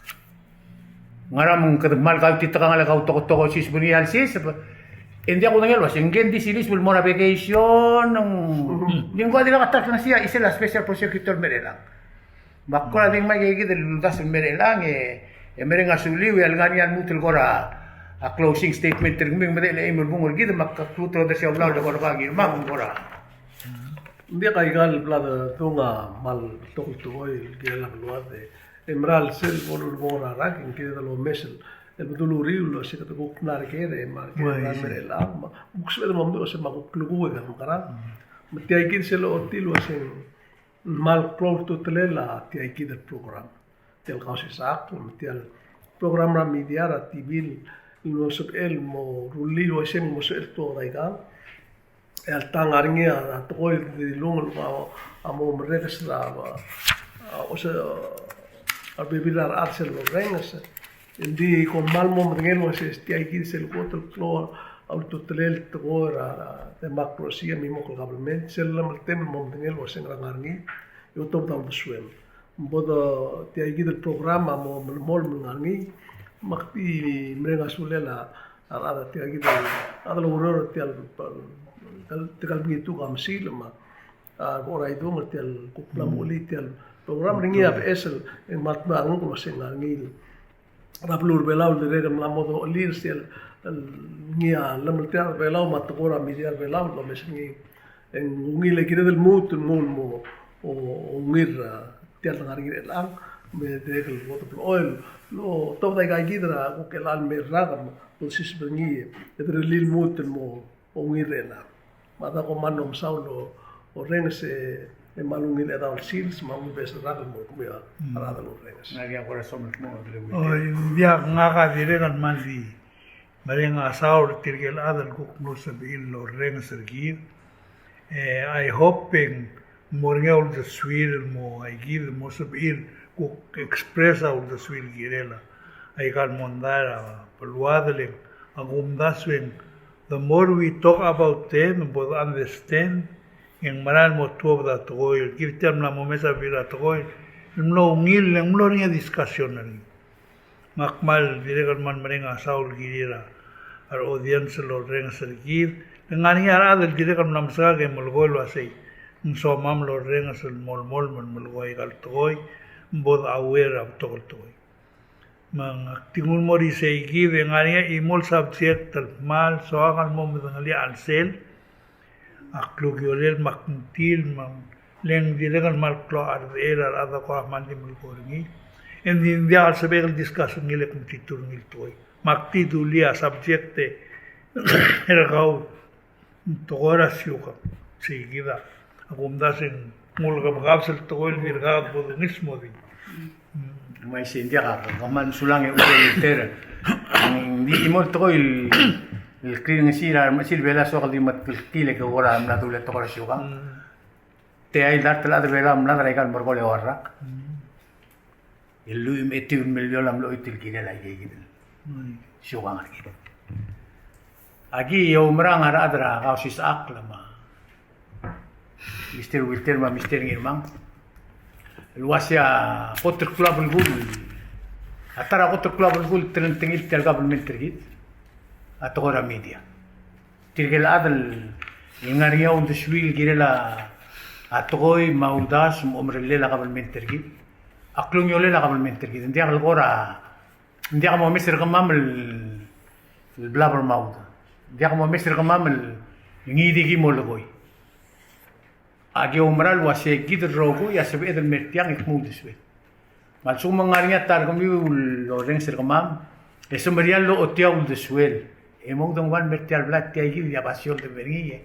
Ngaramong kadmal ka tita nga lakaw toko sis bunial sis. Hindi ako nangyal was ingin di silis will more vacation yung ko dila katak na siya isa la special prosecutor merelang. Bakko na ding magigid lutas merelang mere nga suliw al nganian mutul kora a closing statement terming medele imol bungol gid makkaklutro da siya blaw da kora kagir mang kora. Hindi kaigal plada tunga mal tokol tuoy gelang luade emral sel bolul mora raking kida lo mesel el betul riulo si kata buk nar kere mar kere merela buksel mamdo se maguk lugu ga mukara mati aikin selo otil wase mal klor to telela ti aikin del program tel kausi sak mati al program ra media ra tibil lo sub el mo rulli wase mo sel to daiga tang aringi toy di lungun amo mereka sera osa albebilar arsel lo rengas di con malmo mengelo se stia iki se lo kotol klo autotelel togora democracia mimo ko government selam tem mo mengelo se ngangi yo top down the swim bodo tia iki del programa mo mol mengangi makti mereka sulela ada tia iki ada lo uror tia tegal begitu kam silma ora itu ngerti al kupla muli tial program ringi ap esel en matna ngu ko sengangi raplur belau de rega mlamodo lir tial ngia lamtel belau matgora midial belau lo mesingi en ngi le kire del mut mul mo o ngir tial ngargi lang me de el voto oil lo to da ga gidra ko ke lan me ragam to sis bengi de lil mut mo o ngir la mata ko manom saulo o rengas e malungi le dal sils ma un bes ragal mo kumia arada lo rengas Naging corazón mo dele. dia ngaka diregal maldi marenga saur tirgel adal kuk no sabil lo reng sergir I hoping morgel de swir mo I give mo sabil kuk express out de swir girela I gal mondara peluadle agum daswen the more we talk about them and both understand yang maral mo tuob da toy give them la momesa vira toy no ngil no ringa discussion nari makmal diregal man marenga saul girira ar audience lo renga sergir ngani ara del diregal nam sa ge molgol asai so mam lo renga sel mol man molgoi gal toy both aware of toy mang tingul mori sei give ngani imol subject mal so akan mo ngali ansel aklugiolel maktil mang leng diregal mal klo ar era ada ko mandi mul korngi en din dia sebel discussion ngile kum titur ngil toy makti dulia subjecte era gau togora siuka seguida akumdasen mulga bagabsel toil virga bodismo di May sindia ka kaman sulang e utel di imol to il cleaning sira masil vela so kaldi mat kile ke ora amna dule to kora shuka te ay dar tela de vela amna dara kan borgole warra illu metti un milyon am lo itil kile la ye shuka ngi agi yo mrang ara adra ka sis aklama mister wilter ma mister ngirmang الواسع قطر كلاب الجول أترى قطر كلاب الجول تلنتقل تلقى بالمنترجيت أتغورا ميديا تلقى الأدل ينغريا وندشويل جيلا أتغوي ماوداس مؤمر الليلة قبل المنترجيت أكلون يوليلا قبل المنترجيت نديا الغورا نديا مو مصر قمام البلابر ماودا نديا مو مصر قمام ينيدي كي مولغوي agi umral wase gider rogo ya sebe edel mertiang ikmudis we mal sum mangaringa tar kami lo reng ser kamam eso merial lo otiaul de suel e mo don wan mertial blat ti agi ya passion de vergie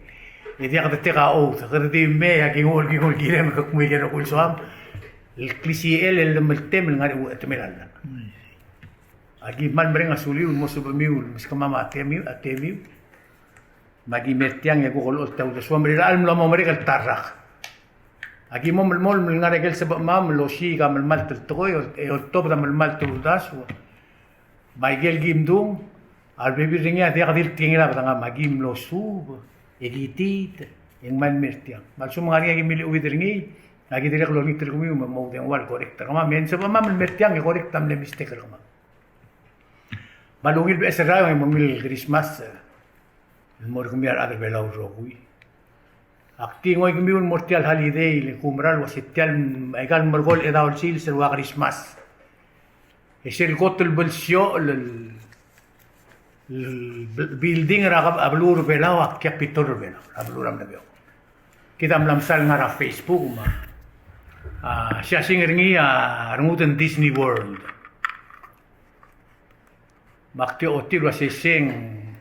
e dia de tega o gerdi me agi gol girem ko muy gero kul soam el clisi el meltem ngari u etmeral agi man merenga suli mo so bemiul mis kamama atemi magi mertiang ya gol otiaul de suam merial lo mo mereka tarrak Aquí mom el mol el ngare gel sebab mam lo shi gam el mal toy o top dam el mal tudas mai gel gimdum al bebi ringa dia gadil tingila batanga magim lo sub editit en mal mertia mal sum ngari agi mili uidringi agi direk lo mitter kumi mo den wal correct kama men sebab mam el mertia ngi correct tam le mistake kama balungil be esra ngi momil Christmas el mor kumi ar adel belau rogui Akti ngoy kami un mortial holiday le kumral wasitial egal morgol edaul sil ser wa Christmas. Esel gotul bolsio el building ra ablur belaw capitol belaw ablur am nabyo. Kita mlamsal ngara Facebook ma. Siya singeringi arnguten Disney World. Bakti otil wasising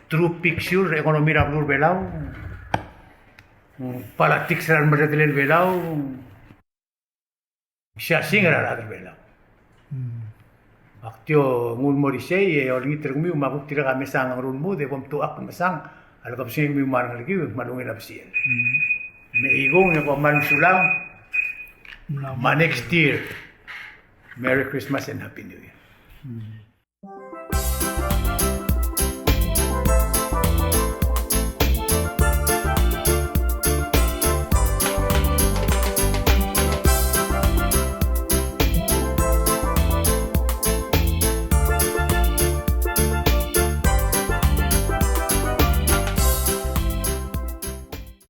true picture ekonomi ra ablur belaw. Politics ran berdelil belau siya singra ra belau aktio ngul morisei e orni tergumi umagut tira mesang run mu de kom tu ak mesang Alam ka sing mi marang lagi malungin na siya. May igong yung pamarang sulang ma next year. Merry Christmas and Happy New Year.